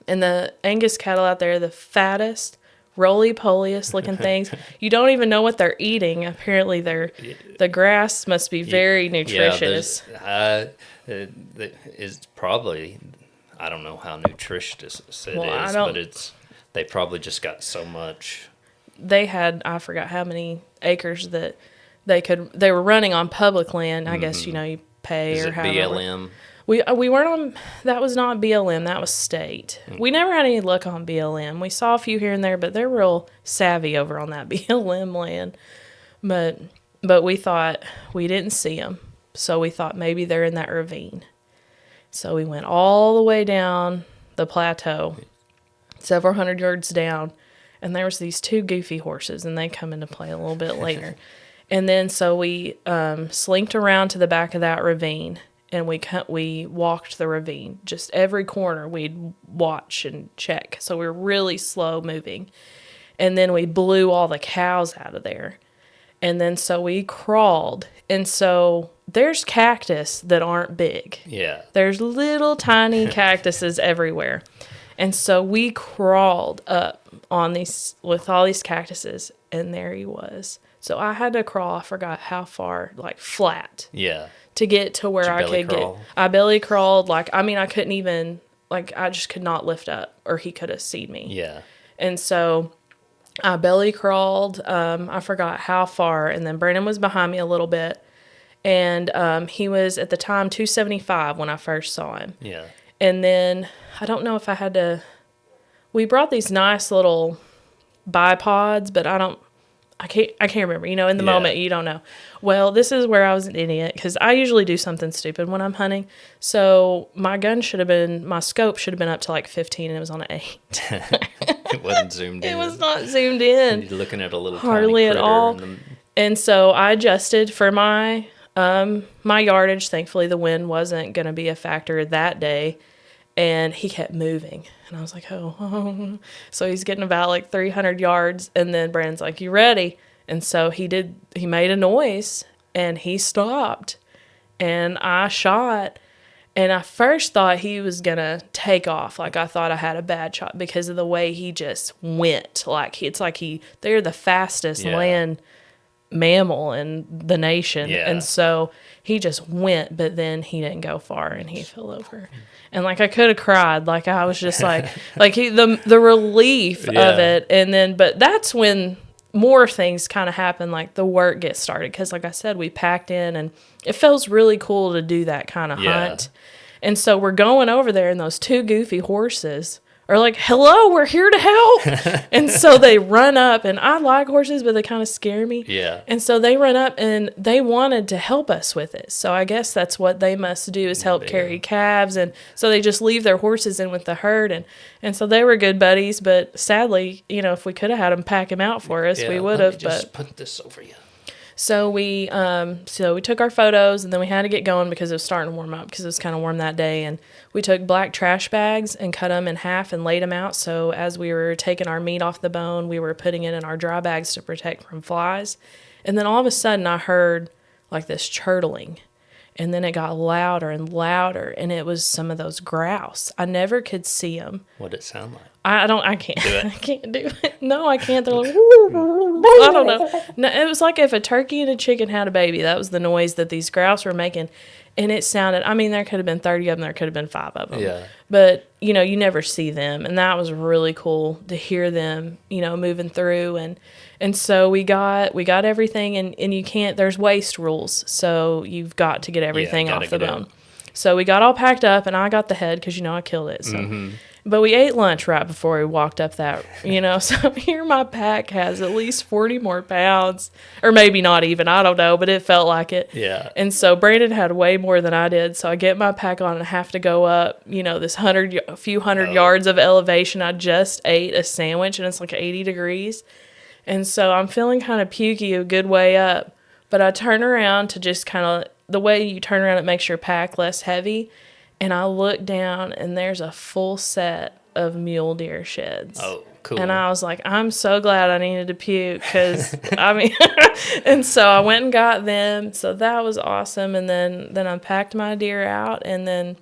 And the Angus cattle out there, the fattest, roly-poliest looking things. You don't even know what they're eating. Apparently, the grass must be very nutritious. It's probably, I don't know how nutritious it is, but they probably just got so much. They had, I forgot how many acres that they were running on public land. I guess, you pay Is or it however. BLM? We weren't on, that was not BLM, that was state. We never had any luck on BLM. We saw a few here and there, but they're real savvy over on that BLM land. But we thought, we didn't see them. So we thought maybe they're in that ravine. So we went all the way down the plateau, several hundred yards down, and there was these 2 goofy horses, and they come into play a little bit later. And then so we slinked around to the back of that ravine, and we walked the ravine. Just every corner we'd watch and check. So we were really slow moving. And then we blew all the cows out of there. And then so we crawled. And so there's cactus that aren't big. Yeah. There's little tiny cactuses everywhere. And so we crawled up on these with all these cactuses, and there he was. So I had to crawl, I forgot how far, like flat. Yeah. To get to where Did you I belly could crawl? get. I belly crawled, I couldn't even, I just could not lift up, or he could have seen me. Yeah. And so I belly crawled, I forgot how far, and then Brandon was behind me a little bit. And he was, at the time, 275 when I first saw him. Yeah. And then, I don't know if I had to, we brought these nice little bipods, but I can't remember. You know, in the moment, you don't know. Well, this is where I was an idiot, because I usually do something stupid when I'm hunting. So my scope should have been up to like 15, and it was on an 8. It wasn't zoomed in. It was not zoomed in. You're looking at a little Hardly tiny at critter all. in And so I adjusted for my yardage. Thankfully, the wind wasn't going to be a factor that day. And he kept moving. And I was like, oh. So he's getting about like 300 yards. And then Brandon's like, you ready? And so he made a noise, and he stopped. And I shot. And I first thought he was going to take off. Like, I thought I had a bad shot because of the way he just went. They're the fastest land mammal in the nation. Yeah. And so he just went, but then he didn't go far, and he fell over. And I could have cried. I was just the relief of it. And then, but that's when more things kind of happen, like the work gets started. Because like I said, we packed in, and it feels really cool to do that kind of hunt. And so we're going over there, and those two goofy horses are like, hello, we're here to help. And so they run up, and I like horses, but they kind of scare me. Yeah. And so they run up, and they wanted to help us with it. So I guess that's what they must do, is help carry calves. And so they just leave their horses in with the herd. And so they were good buddies, but sadly, if we could have had them pack him out for us, we would have. Just put this over you. So we took our photos, and then we had to get going because it was starting to warm up, because it was kind of warm that day. And we took black trash bags and cut them in half and laid them out. So as we were taking our meat off the bone, we were putting it in our dry bags to protect from flies. And then all of a sudden I heard like this chortling, and then it got louder and louder, and it was some of those grouse. I never could see them. What'd it sound like? I can't. I can't do it. No, I can't. They're like, I don't know. No, it was like if a turkey and a chicken had a baby. That was the noise that these grouse were making. And it sounded, there could have been 30 of them. There could have been 5 of them. Yeah. But, you never see them. And that was really cool to hear them, moving through. And so we got everything. And you can't, there's waste rules. So you've got to get everything off the bone. So we got all packed up, and I got the head because, I killed it. So. But we ate lunch right before we walked up that, So here my pack has at least 40 more pounds. Or maybe not even, I don't know, but it felt like it. Yeah. And so Brandon had way more than I did. So I get my pack on and have to go up, this few hundred yards of elevation. I just ate a sandwich, and it's like 80 degrees. And so I'm feeling kind of pukey a good way up. But I turn around to just kind of, the way you turn around, it makes your pack less heavy. And I look down, and there's a full set of mule deer sheds. Oh, cool. And I was like, I'm so glad I needed to puke, because, and so I went and got them. So that was awesome. And then I packed my deer out, and then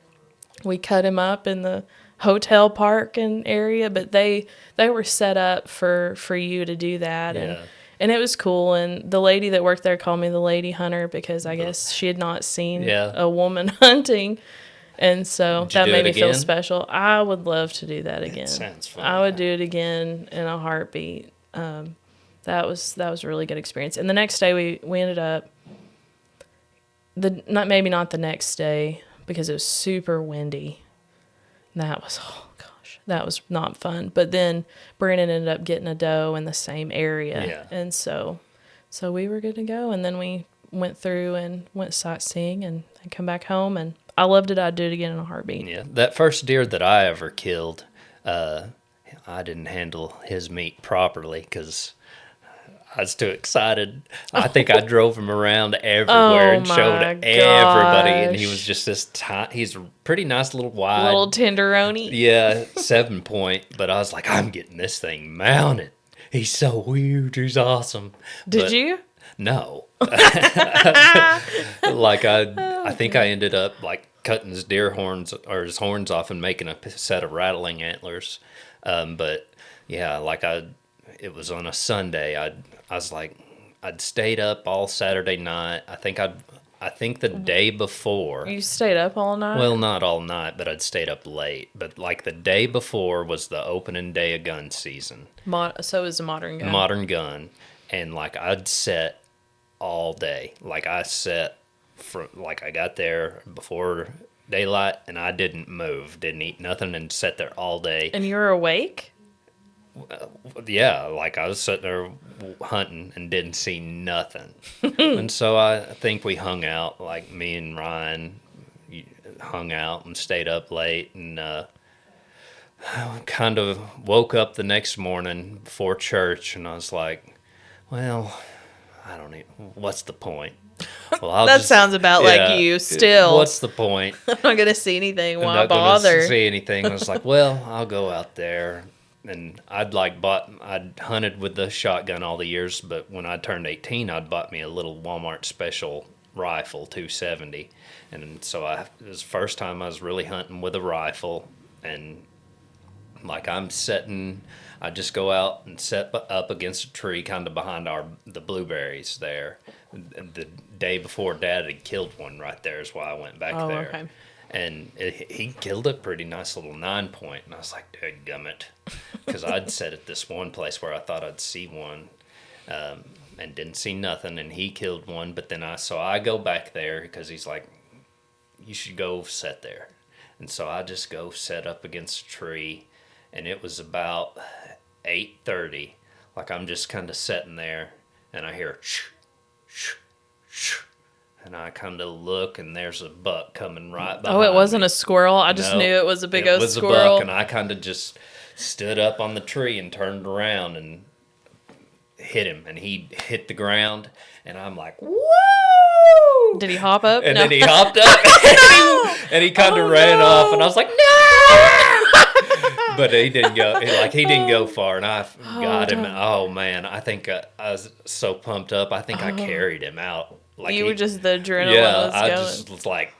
we cut him up in the hotel park and area. But they were set up for you to do that. Yeah. And it was cool. And the lady that worked there called me the lady hunter, because I guess she had not seen a woman hunting. And so that made me feel special. I would love to do that again. Sounds fun. I would do it again in a heartbeat. That was a really good experience. And the next day we ended up, maybe not the next day, because it was super windy. That was not fun. But then Brandon ended up getting a doe in the same area. Yeah. And so we were good to go. And then we went through and went sightseeing and come back home, and I loved it. I'd do it again in a heartbeat. Yeah, that first deer that I ever killed, I didn't handle his meat properly, because I was too excited. I think I drove him around everywhere and showed my everybody. And he was gosh. just this he's a pretty nice little wide. Little tenderoni. Yeah, 7 point. But I was like, I'm getting this thing mounted. He's so weird. He's awesome. Did But you? no. Like I think I ended up like cutting his deer horns or his horns off and making a set of rattling antlers. But yeah, like it was on a Sunday. I was like, I'd stayed up all Saturday night. I think the day before. You stayed up all night? Well, not all night, but I'd stayed up late. But like the day before was the opening day of gun season. So is a modern gun. Modern gun. And like I'd set all day. Like I set like I got there before daylight and I didn't move, didn't eat nothing and sat there all day. And you were awake? Yeah, like I was sitting there hunting and didn't see nothing. And so I think we hung out, like me and Ryan hung out and stayed up late and kind of woke up the next morning before church and I was like, well, I don't even, what's the point? Well, That sounds about like you still. What's the point? I'm not going to see anything. I'm Why not bother? gonna see anything. I was like, well, I'll go out there. And I'd hunted with the shotgun all the years, but when I turned 18, I'd bought me a little Walmart special rifle, 270. And so it was the first time I was really hunting with a rifle. And like I just go out and set up against a tree kind of behind the blueberries there. The day before Dad had killed one right there is why I went back there. Okay. And he killed a pretty nice little 9-point. And I was like, dadgummit. Because I'd set at this one place where I thought I'd see one and didn't see nothing. And he killed one. But then I go back there because he's like, you should go set there. And so I just go set up against a tree. And it was about 8:30. Like I'm just kind of sitting there. And I hear, shh, shh, shh. And I kind of look, and there's a buck coming right behind Oh, it wasn't me. a squirrel? I just knew it was a big old squirrel. It was a buck, and I kind of just stood up on the tree and turned around and hit him. And he hit the ground, and I'm like, woo! Did he hop up? And No. then he hopped up, and he kind of ran off, and I was like, no! But he didn't go. He didn't go far, and I got him. Oh man, I think I was so pumped up. I think I carried him out. Like you were just the adrenaline yeah, was I going. just was like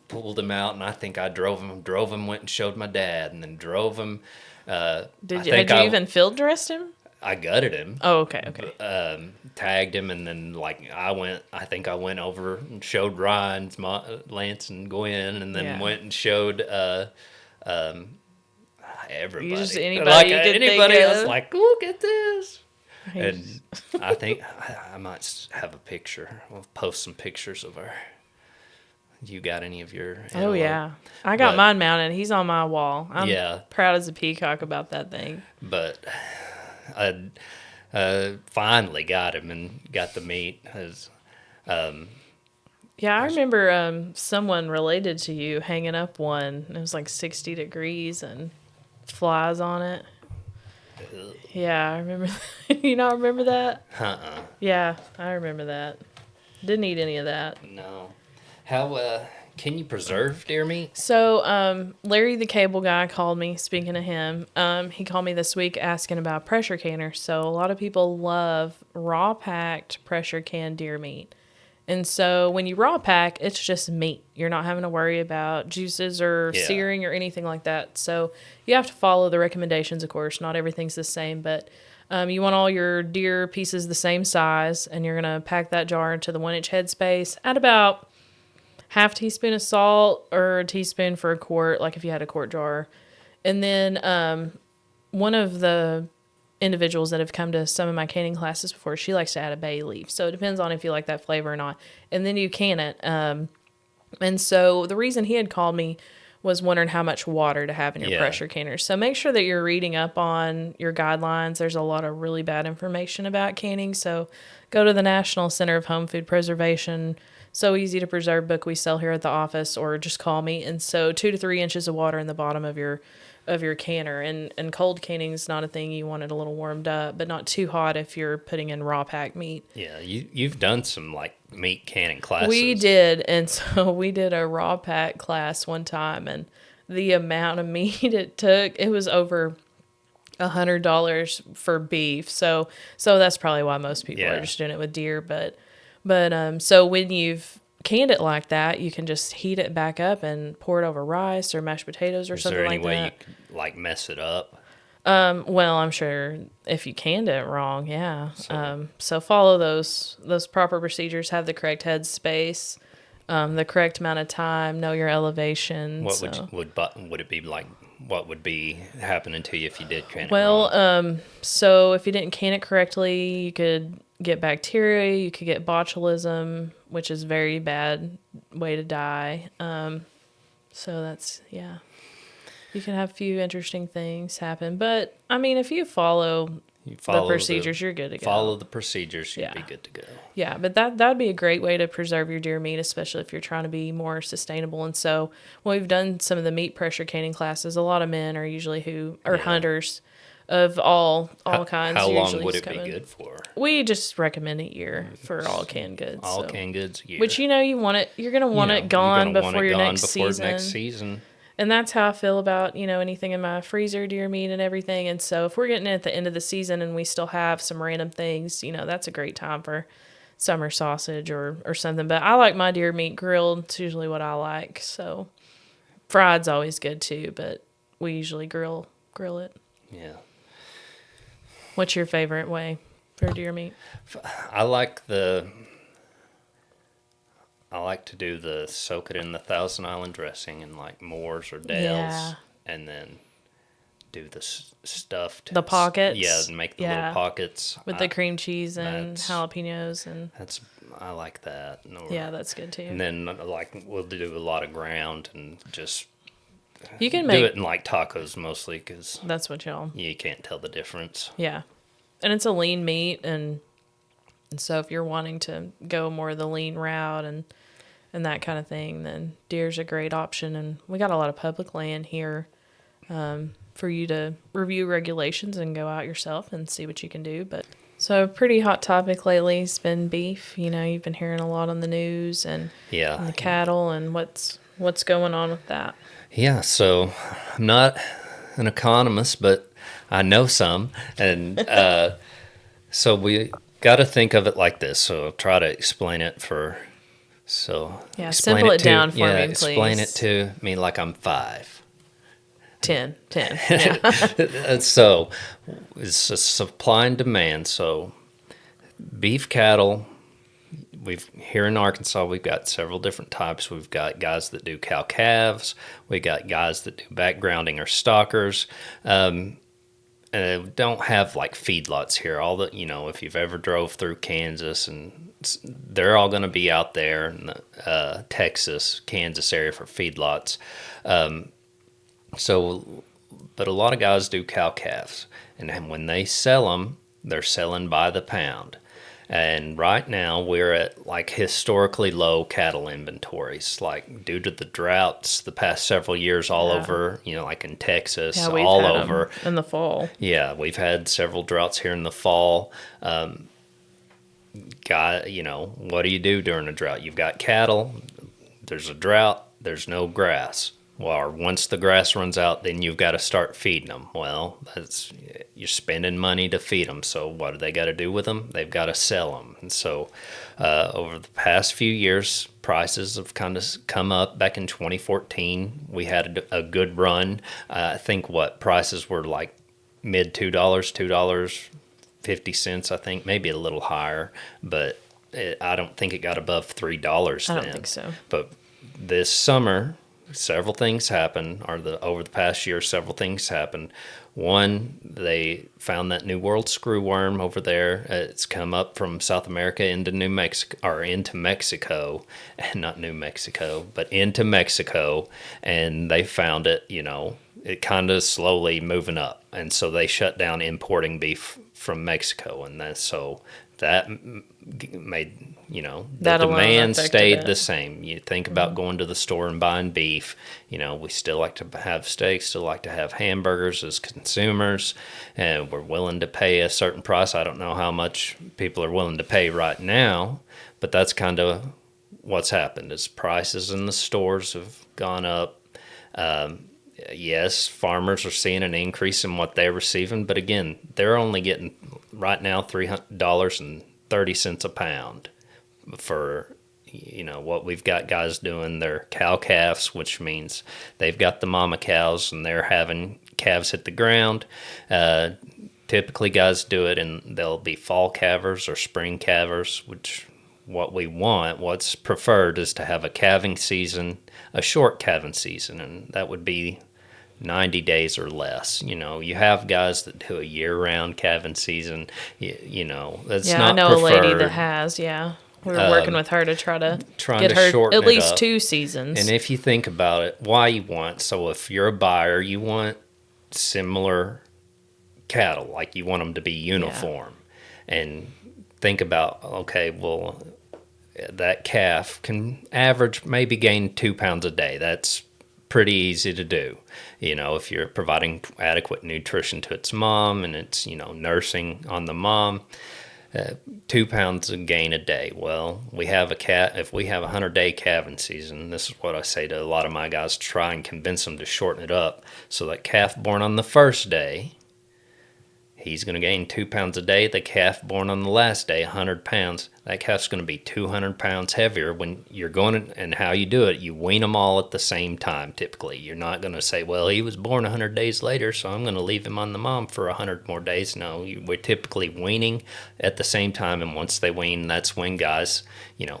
pulled him out, and I think I drove him, went and showed my dad, and then drove him. Had you even field dressed him? I gutted him. Oh, okay. Tagged him, and then like I think I went over and showed Ryan, Lance, and Gwen, and then went and showed everybody. You just anybody you could anybody think else, of. like, look at this. And I think I might have a picture. We'll post some pictures of her. You got any of your Oh, antelope? yeah. I got mine mounted. He's on my wall. I'm proud as a peacock about that thing. But I finally got him and got the meat. Yeah, I remember someone related to you hanging up one. It was like 60 degrees and flies on it. Yeah, I remember. You not remember that? Yeah, I remember that. Didn't eat any of that. No. How can you preserve deer meat? So, Larry the cable guy called me, speaking of him. He called me this week asking about pressure canners. So, a lot of people love raw packed pressure canned deer meat. And so, when you raw pack, it's just meat. You're not having to worry about juices or searing or anything like that. So, you have to follow the recommendations, of course. Not everything's the same, but you want all your deer pieces the same size, and you're going to pack that jar into the 1-inch headspace at about half teaspoon of salt or a teaspoon for a quart, like if you had a quart jar. And then one of the individuals that have come to some of my canning classes before, she likes to add a bay leaf. So it depends on if you like that flavor or not. And then you can it. And so the reason he had called me was wondering how much water to have in your pressure canners. So make sure that you're reading up on your guidelines. There's a lot of really bad information about canning. So go to the National Center of Home Food Preservation. So Easy to Preserve book we sell here at the office, or just call me. And so 2 to 3 inches of water in the bottom of your of your canner. And cold canning is not a thing. You want it a little warmed up, but not too hot if you're putting in raw pack meat. Yeah, you've done some like meat canning classes. We did, and so we did a raw pack class one time, and the amount of meat it took, it was over $100 for beef. So that's probably why most people are just doing it with deer. But so when you've canned it like that, you can just heat it back up and pour it over rice or mashed potatoes or something like that. Is there any way you could like mess it up? Well, I'm sure if you canned it wrong, yeah. So follow those proper procedures. Have the correct head space, the correct amount of time. Know your elevation. What would it be like? What would be happening to you if you did can it Well, wrong? so if you didn't can it correctly, you could get bacteria. You could get botulism, which is a very bad way to die. So that's You can have a few interesting things happen, but I mean, if you follow the procedures, you're good to go. Follow the procedures, you'd be good to go. Yeah, but that would be a great way to preserve your deer meat, especially if you're trying to be more sustainable. And so, when we've done some of the meat pressure canning classes, a lot of men are usually who are hunters of all kinds. How long would it be good for? We just recommend a year for all canned goods. All canned goods a year. Which you want it. You're gonna want it gone before your next season. And that's how I feel about, anything in my freezer, deer meat and everything. And so if we're getting it at the end of the season and we still have some random things, that's a great time for summer sausage or something. But I like my deer meat grilled. It's usually what I like. So fried's always good too, but we usually grill it. Yeah. What's your favorite way for deer meat? I like to do the soak it in the Thousand Island dressing in like Moores or Dales, and then do the stuffed. The pockets? Yeah, and make the little pockets. With the cream cheese and jalapenos. I like that. Yeah, that's good too. And then we'll do a lot of ground and just you can do it in like tacos mostly because that's what you can't tell the difference. Yeah. And it's a lean meat, and so if you're wanting to go more the lean route and that kind of thing, then deer's a great option. And we got a lot of public land here for you to review regulations and go out yourself and see what you can do. But so a pretty hot topic lately has been beef. You've been hearing a lot on the news and the cattle and what's going on with that. Yeah, so I'm not an economist, but I know some. And so we got to think of it like this. So I'll try to explain it simple it down for me, please. Explain it to me like I'm 5. 10. Yeah. So it's a supply and demand. So beef cattle, here in Arkansas, we've got several different types. We've got guys that do cow calves. We got guys that do backgrounding or stockers. Don't have like feedlots here. If you've ever drove through Kansas, and they're all going to be out there in the Texas, Kansas area for feedlots. But a lot of guys do cow calves, and when they sell them, they're selling by the pound. And right now we're at like historically low cattle inventories, like due to the droughts the past several years all over, like in Texas, all over. In the fall. Yeah, we've had several droughts here in the fall. What do you do during a drought? You've got cattle, there's a drought, there's no grass. Well, once the grass runs out, then you've got to start feeding them. Well, you're spending money to feed them. So what do they got to do with them? They've got to sell them. And so over the past few years, prices have kind of come up. Back in 2014, we had a good run. I think prices were like mid $2, $2.50, I think, maybe a little higher. But I don't think it got above $3 then. I don't think so. But this summer, several things happened, over the past year, several things happened. One, they found that New World screwworm over there. It's come up from South America into into Mexico, and not New Mexico, but into Mexico, and they found it, it kind of slowly moving up. And so they shut down importing beef from Mexico, and so that made, the That alone demand affected stayed it. the same. You think about going to the store and buying beef. We still like to have steaks, still like to have hamburgers as consumers, and we're willing to pay a certain price. I don't know how much people are willing to pay right now, but that's kind of what's happened is prices in the stores have gone up. Yes, farmers are seeing an increase in what they're receiving, but again, they're only getting right now $3.30 a pound for what we've got guys doing. They're cow calves, which means they've got the mama cows and they're having calves hit the ground. Typically, guys do it, and they'll be fall calvers or spring calvers, which what's preferred is to have a calving season, a short calving season, and that would be 90 days or less. You have guys that do a year-round calving season. That's Yeah, not I know preferred. a lady that has. Yeah, we were working with her to try to Trying get to her shorten at it least up. 2 seasons. And if you think about it, why you want, so if you're a buyer, you want similar cattle, like you want them to be uniform. And think about, okay, well, that calf can average, maybe gain 2 pounds a day. That's pretty easy to do. If you're providing adequate nutrition to its mom and it's, nursing on the mom, 2 pounds of gain a day. Well, we have if we have a 100-day calving season, this is what I say to a lot of my guys, try and convince them to shorten it up. So that calf born on the first day, he's going to gain 2 pounds a day. The calf born on the last day, 100 pounds, that calf's going to be 200 pounds heavier. When you're going, and how you do it, you wean them all at the same time, typically. You're not going to say, well, he was born 100 days later, so I'm going to leave him on the mom for 100 more days. No, we're typically weaning at the same time, and once they wean, that's when guys,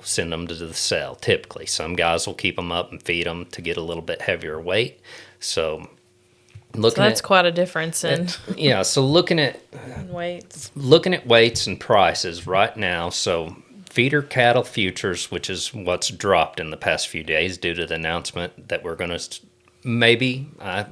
send them to the cell, typically. Some guys will keep them up and feed them to get a little bit heavier weight. So that's quite a difference in so looking at weights. Weights and prices right now. So feeder cattle futures, which is what's dropped in the past few days due to the announcement that we're going to I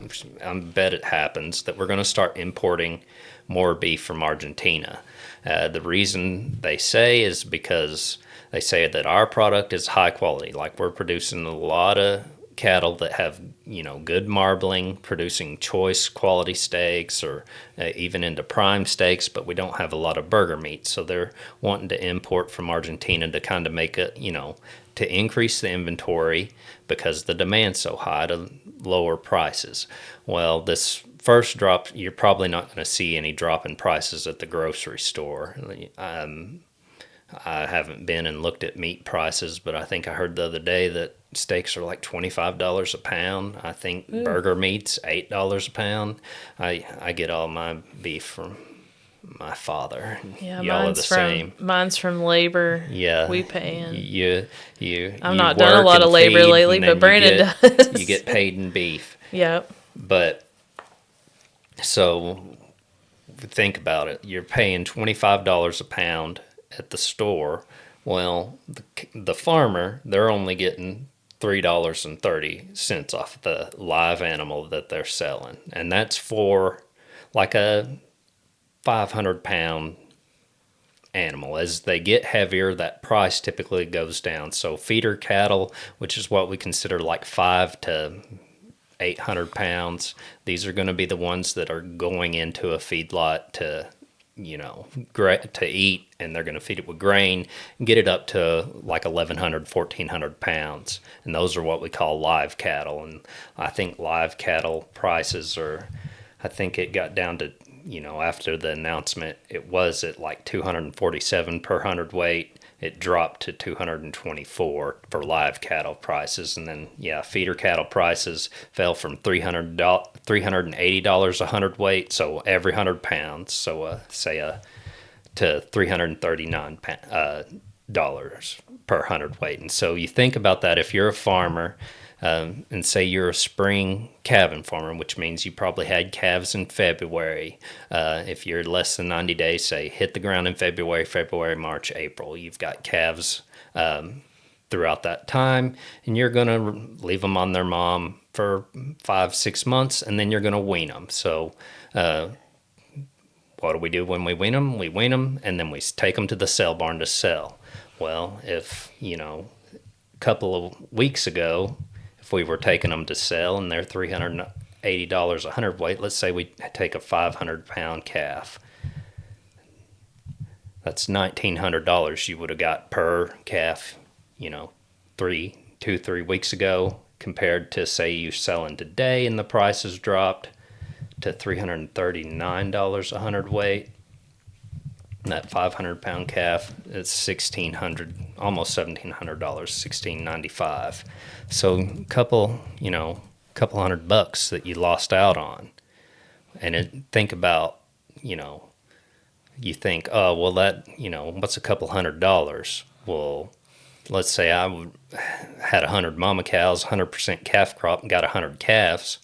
bet it happens, that we're going to start importing more beef from Argentina. The reason they say is because they say that our product is high quality. Like, we're producing a lot of cattle that have good marbling, producing choice quality steaks, or even into prime steaks, but we don't have a lot of burger meat. So they're wanting to import from Argentina to kind of make it, to increase the inventory because the demand's so high, to lower prices. Well, this first drop, you're probably not going to see any drop in prices at the grocery store. I haven't been and looked at meat prices, but I think I heard the other day that steaks are like $25 a pound. I think burger meat's $8 a pound. I get all my beef from my father. Yeah, Y'all are the same. Mine's from labor. Yeah, We pay in. I've not done a lot of labor lately, but Brandon does. You get paid in beef. Yep. But so think about it. You're paying $25 a pound at the store. Well, the farmer, they're only getting $3.30 off the live animal that they're selling. And that's for like a 500-pound animal. As they get heavier, that price typically goes down. So feeder cattle, which is what we consider like 5 to 800 pounds, these are going to be the ones that are going into a feedlot to eat, and they're going to feed it with grain and get it up to like 1,100, 1,400 pounds. And those are what we call live cattle. And I think live cattle prices I think it got down to, after the announcement, it was at like 247 per hundredweight. It dropped to 224 for live cattle prices. And then, feeder cattle prices fell from $380 a hundredweight, so every 100 pounds, so to $339 dollars per hundredweight. And so you think about that, if you're a farmer, and say you're a spring calving farmer, which means you probably had calves in February. If you're less than 90 days, say hit the ground in February, March, April. You've got calves throughout that time, and you're going to leave them on their mom for 5-6 months, and then you're going to wean them. So what do we do when we wean them? We wean them, and then we take them to the sale barn to sell. Well, if, a couple of weeks ago, if we were taking them to sell and they're $380 a hundredweight, let's say we take a 500-pound calf. That's $1,900 you would have got per calf, 3 weeks ago, compared to, say, you selling today and the price has dropped to $339 a hundredweight. And that 500-pound calf is $1,600, almost $1,700, $1,695. So couple $100 that you lost out on. And think about, you think, oh, well, that, what's a couple $100? Well, let's say I had 100 mama cows, 100% calf crop, and got 100 calves.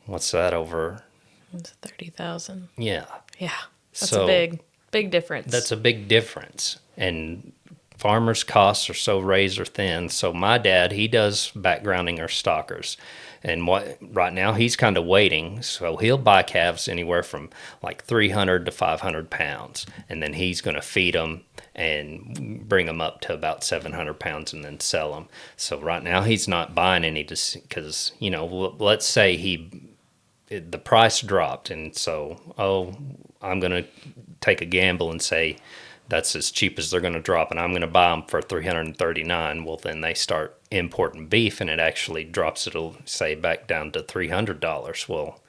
What's that over? It's 30,000. Yeah. Yeah. That's a big difference. That's a big difference. And farmers' costs are so razor thin. So my dad, he does backgrounding or stockers. And right now he's kind of waiting. So he'll buy calves anywhere from like 300 to 500 pounds. And then he's going to feed them and bring them up to about 700 pounds and then sell them. So right now he's not buying any because, let's say the price dropped. And so, I'm going to take a gamble and say that's as cheap as they're going to drop, and I'm going to buy them for $339. Well, then they start importing beef, and it actually drops it'll say back down to $300. Well,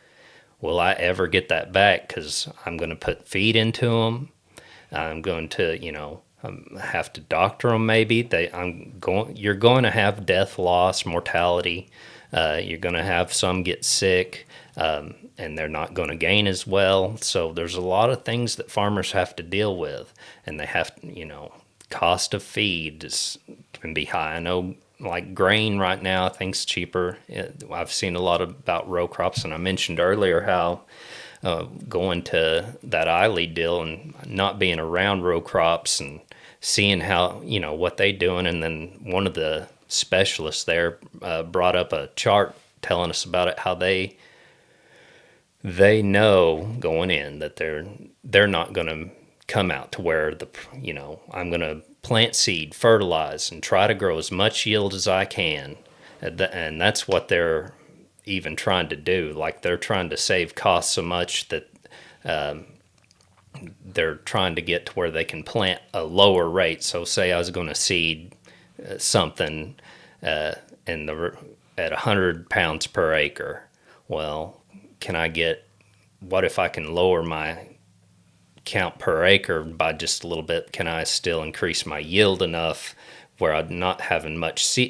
will I ever get that back? Because I'm going to put feed into them. I'm going to, have to doctor them. Maybe you're going to have death, loss, mortality. You're going to have some get sick. And they're not going to gain as well. So there's a lot of things that farmers have to deal with, and they have, cost of feed can be high. I know, like grain right now, I think's cheaper. I've seen a lot about row crops, and I mentioned earlier how going to that iLead deal and not being around row crops and seeing how, what they doing. And then one of the specialists there brought up a chart telling us about it, how they know going in that they're not going to come out to where I'm going to plant seed, fertilize, and try to grow as much yield as I can. And that's what they're even trying to do. Like, they're trying to save costs so much that they're trying to get to where they can plant a lower rate. So say I was going to seed something at 100 pounds per acre. Well, what if I can lower my count per acre by just a little bit? Can I still increase my yield enough where I'm not having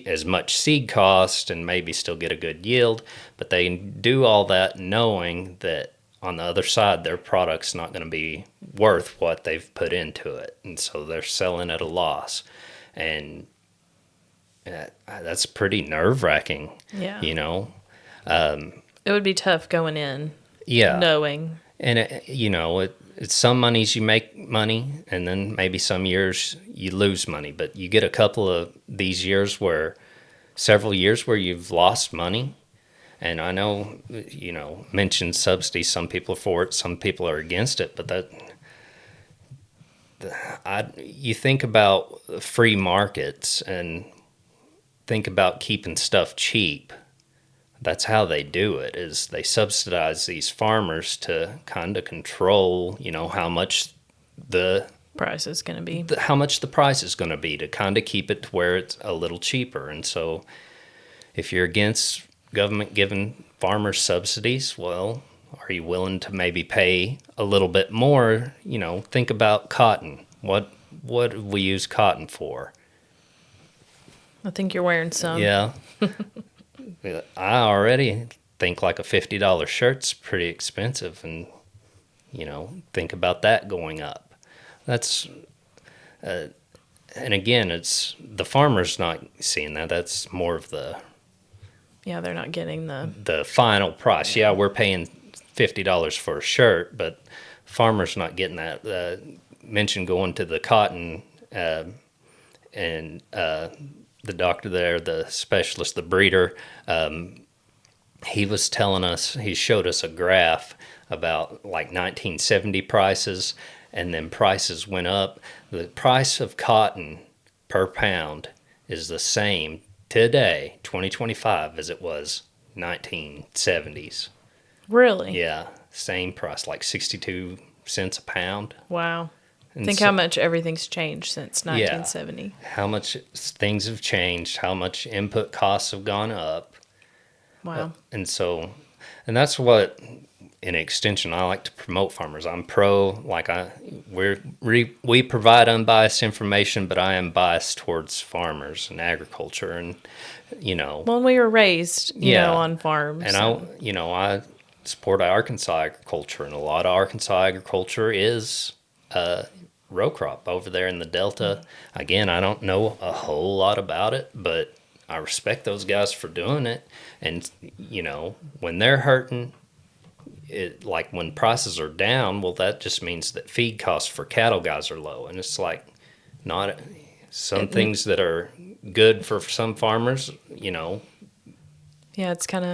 as much seed cost and maybe still get a good yield? But they do all that knowing that on the other side, their product's not going to be worth what they've put into it. And so they're selling at a loss. And that's pretty nerve-wracking, Yeah. It would be tough going in. Yeah. Knowing. And, it's some monies you make money, and then maybe some years you lose money. But you get a couple of these several years where you've lost money. And I know, mentioned subsidies, some people are for it, some people are against it. But you think about free markets and think about keeping stuff cheap. That's how they do it, is they subsidize these farmers to kind of control, how much the price is going to be. How much the price is going to be, to kind of keep it to where it's a little cheaper. And so if you're against government giving farmers subsidies, well, are you willing to maybe pay a little bit more? Think about cotton. What do we use cotton for? I think you're wearing some. Yeah. I already think like a $50 shirt's pretty expensive, and think about that going up. That's and again, it's the farmer's not seeing that. That's more of they're not getting the final price. Yeah, we're paying $50 for a shirt, but farmer's not getting that. Mentioned going to the cotton and the doctor there, the specialist, the breeder, he was telling us, he showed us a graph about like 1970 prices, and then prices went up. The price of cotton per pound is the same today, 2025, as it was 1970s. Really? Yeah, same price, like 62 cents a pound. Wow. And Think so- how much everything's changed since Yeah. 1970. how much things have changed, how much input costs have gone up. Wow. And so, and that's what, in extension, I like to promote farmers. I'm pro, like we provide unbiased information, but I am biased towards farmers and agriculture, and Well, and we were raised, you Yeah. know, on farms. and I support Arkansas agriculture, and a lot of Arkansas agriculture is row crop over there in the Delta. Again, I don't know a whole lot about it, but I respect those guys for doing it. And when they're hurting, like when prices are down, well, that just means that feed costs for cattle guys are low, and it's like not some things that are good for some farmers. Yeah, it's kind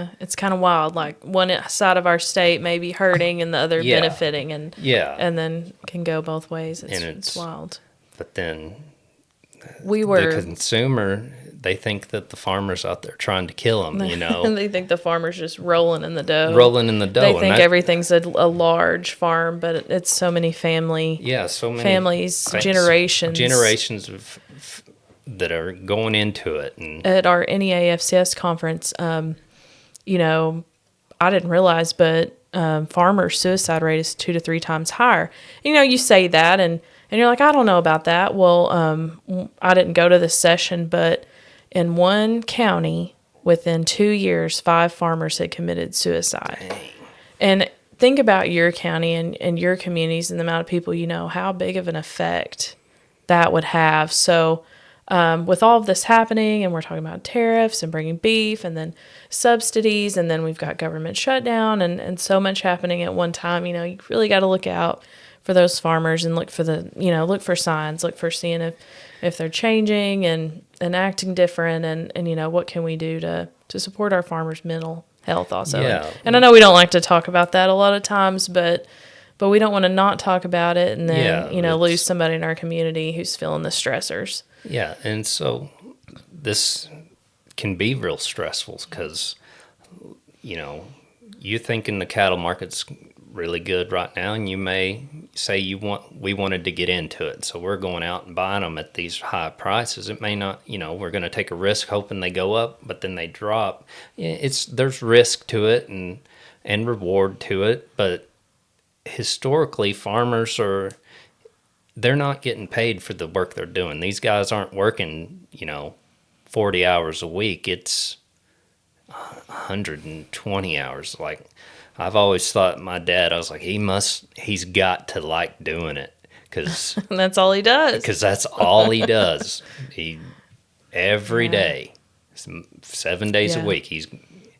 of wild. Like one side of our state may be hurting and the other Yeah. benefiting, and Yeah. and then can go both ways. And It's wild. But then We the were. consumer, they think that the farmer's out there trying to kill them. They think the farmer's just rolling in the dough. Rolling in the dough. They and think that- everything's a large farm, but it's so many so many families, fa- generations that are going into it. And at our NEAFCS conference. I didn't realize, but farmer suicide rate is 2 to 3 times higher. You say that, and you're like, I don't know about that. Well, I didn't go to this session, but in one county, within 2 years, 5 farmers had committed suicide. Dang. And think about your county and your communities and the amount of people how big of an effect that would have. So with all of this happening, and we're talking about tariffs and bringing beef and then subsidies, and then we've got government shutdown and so much happening at one time, you really got to look out for those farmers and look for look for signs, look for seeing if they're changing and acting different, and what can we do to support our farmers' mental health also. Yeah. And I know we don't like to talk about that a lot of times, but we don't want to not talk about it and then, Yeah, lose somebody in our community who's feeling the stressors. Yeah, and so this can be real stressful because, you thinking the cattle market's really good right now, and you may say we wanted to get into it, so we're going out and buying them at these high prices. It may not, we're going to take a risk hoping they go up, but then they drop. There's risk to it and reward to it, but historically farmers they're not getting paid for the work they're doing. These guys aren't working, 40 hours a week. It's 120 hours. Like, I've always thought my dad, I was like, he's got to like doing it because And that's all he does. that's all he does. Every day, 7 days a Yeah. week, he's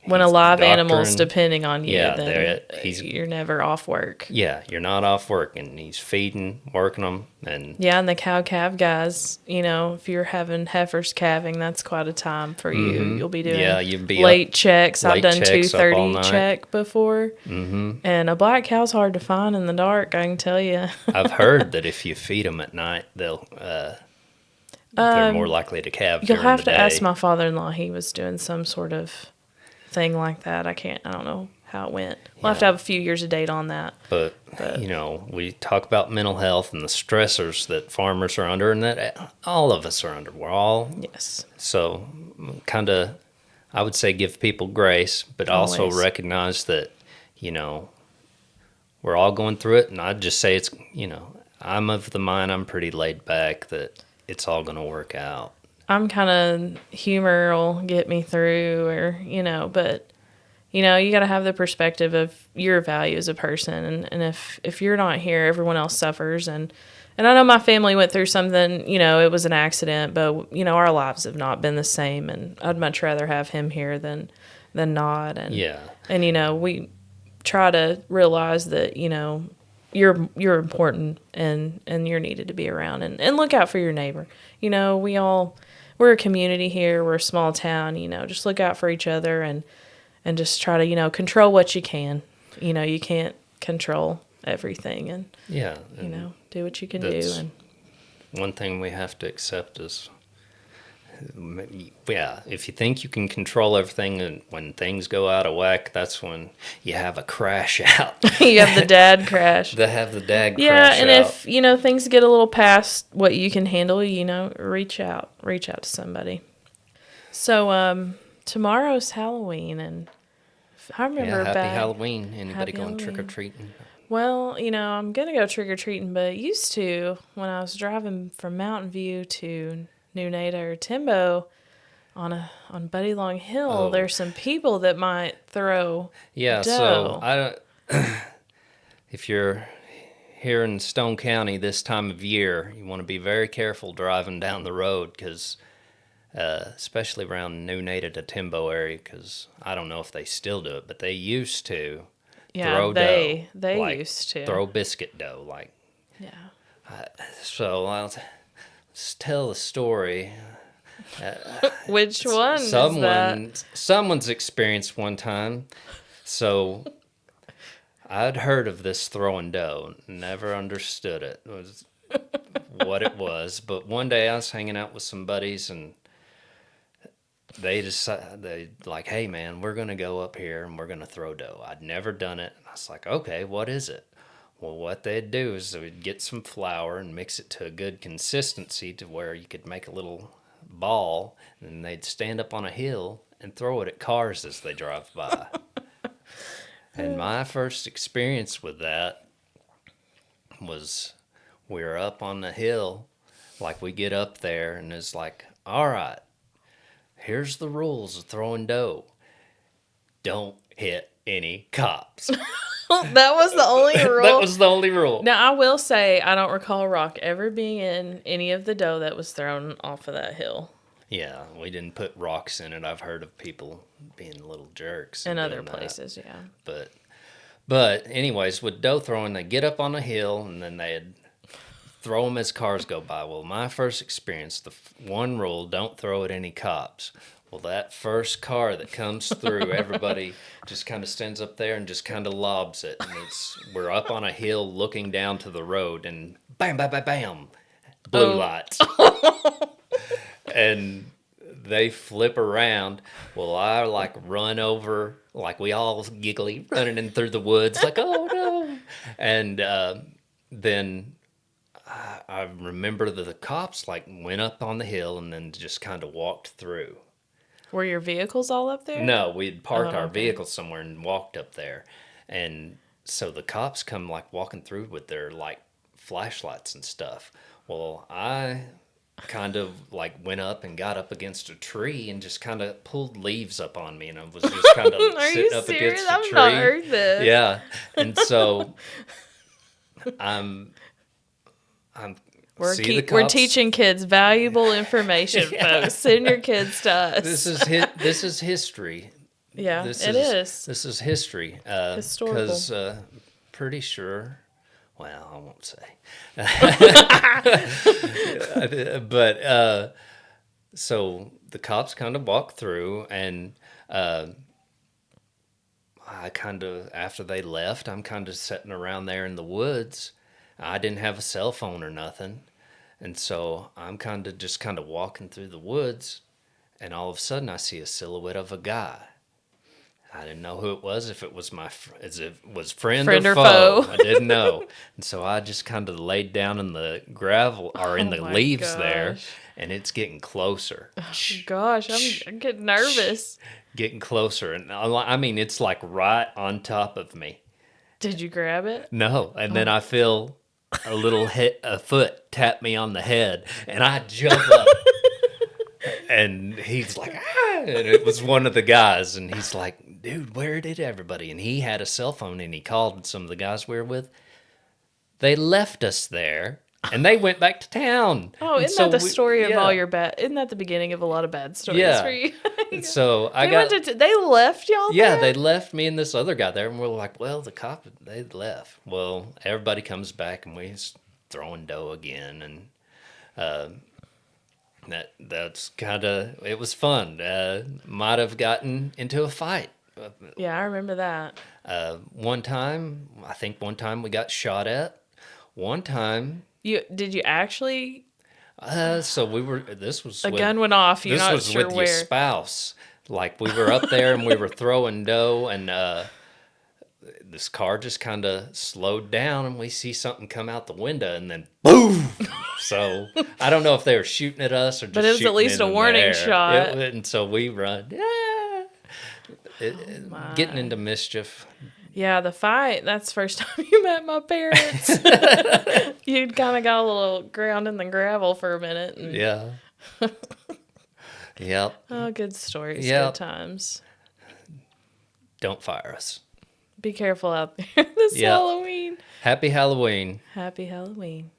When a live animal's doctoring. depending on you, Yeah, then he's- you're never off work. Yeah, you're not off work, and he's feeding, working them, and Yeah, and the cow-calf guys, if you're having heifers calving, that's quite a time for you. You'll be doing you'd be late checks. I've late done checks up all 2:30 night. check before. Mm-hmm. And a black cow's hard to find in the dark, I can tell you. I've heard that if you feed them at night, they're more likely to calve. You'll during have the to ask day. my father-in-law. He was doing some sort of thing like that. I don't know how it went. We'll have to have a few years of data on that. But we talk about mental health and the stressors that farmers are under, and that all of us are under. We're all Yes. so kind of. I would say give people grace, but also Always. recognize that we're all going through it. And I'd just say it's I'm of the mind I'm pretty laid back that it's all going to work out. I'm kind of humor will get me through, or but you got to have the perspective of your value as a person, and if you're not here, everyone else suffers, and I know my family went through something, it was an accident, but our lives have not been the same, and I'd much rather have him here than not, and we try to realize that you're important and you're needed to be around, and look out for your neighbor. We're a community here. We're a small town, just look out for each other and and just try to, control what you can. You can't control everything, and, Yeah. do what you can do. That's And one thing we have to accept is, yeah, if you think you can control everything, and when things go out of whack, that's when you have a crash out. you have the dad crash. They have the dad Yeah, crash and out. if, things get a little past what you can handle, reach out to somebody. So, tomorrow's Halloween, and I remember Happy back. Halloween. Anybody Happy going Halloween. trick-or-treating? Well, I'm gonna go trick or treating, but used to when I was driving from Mountain View to New Nada or Timbo on Buddy Long Hill, Oh. there's some people that might throw Yeah, dough. so I don't, if you're here in Stone County this time of year, you want to be very careful driving down the road, because especially around New Nada to Timbo area, because I don't know if they still do it, but they used to throw dough. They like, used to. throw biscuit dough. Yeah. So let's tell the story. Which one is that? Someone's experienced one time. So I'd heard of this throwing dough, never understood it. It was what it was. But one day I was hanging out with some buddies, and they like, hey man, we're gonna go up here and we're gonna throw dough. I'd never done it. And I was like, okay, what is it? Well, what they'd do is they'd get some flour and mix it to a good consistency to where you could make a little ball, and then they'd stand up on a hill and throw it at cars as they drive by. And my first experience with that was, we were up on the hill, like we get up there and it's like, all right, here's the rules of throwing dough. Don't hit any cops. That was the only rule. That was the only rule. Now, I will say, I don't recall a rock ever being in any of the dough that was thrown off of that hill. Yeah, we didn't put rocks in it. I've heard of people being little jerks. In and other doing that. places, yeah. But anyways, with dough throwing, they get up on a hill and then they'd throw them as cars go by. Well, my first experience, the one rule, don't throw at any cops. Well, that first car that comes through, everybody just kind of stands up there and just kind of lobs it. And we're up on a hill looking down to the road, and bam, bam, bam, bam, blue lights. And they flip around. Well, I run over, we all giggly, running in through the woods, oh no. And then I remember that the cops went up on the hill and then just kind of walked through. Were your vehicles all up there? No, we'd parked our vehicle somewhere and walked up there. And so the cops come walking through with their flashlights and stuff. Well, I kind of went up and got up against a tree and just kind of pulled leaves up on me, and I was just kind of sitting up against a tree. I've not heard this. Yeah. And so I'm We're see the we're cops. teaching kids valuable information, folks. Send your kids to us. This is history. Yeah, This is. This is history. Historical. Because pretty sure, well, I won't say. But so the cops kind of walked through, and I kind of, after they left, I'm kind of sitting around there in the woods. I didn't have a cell phone or nothing. And so I'm kind of walking through the woods, and all of a sudden I see a silhouette of a guy. I didn't know who it was, if it was friend or foe. I didn't know. And so I just kind of laid down in the gravel or in the leaves there, and it's getting closer. Oh, gosh, I'm getting nervous. Getting closer. And I mean, it's right on top of me. Did you grab it? No. And then I feel a foot tap me on the head, and I jump up. And he's like, ah! And it was one of the guys, and he's like, dude, where did everybody? And he had a cell phone, and he called some of the guys we were with. They left us there, and they went back to town. Oh, isn't that the story of all your bad? Isn't that the beginning of a lot of bad stories for you? So they left y'all Yeah, there? they left me and this other guy there, and we're like, well, the cop, they left. Well, everybody comes back, and we're throwing dough again, and that's kind of, it was fun. Might have gotten into a fight Yeah, I remember that. One time we got shot at. One time, Did you actually? so we were. This was A with, gun went off. You're this not was sure with your where. spouse. Like we were up there and we were throwing dough, and this car just kind of slowed down, and we see something come out the window, and then boom. So I don't know if they were shooting at us or just But it was at least shooting a in the warning air. shot. And so we run. Yeah. My. Getting into mischief. Yeah, the fight. That's the first time you met my parents. You'd kind of got a little ground in the gravel for a minute. And, Yeah. Yep. oh, good stories. Yep. Good times. Don't fire us. Be careful out there this Yep. Halloween. Happy Halloween. Happy Halloween.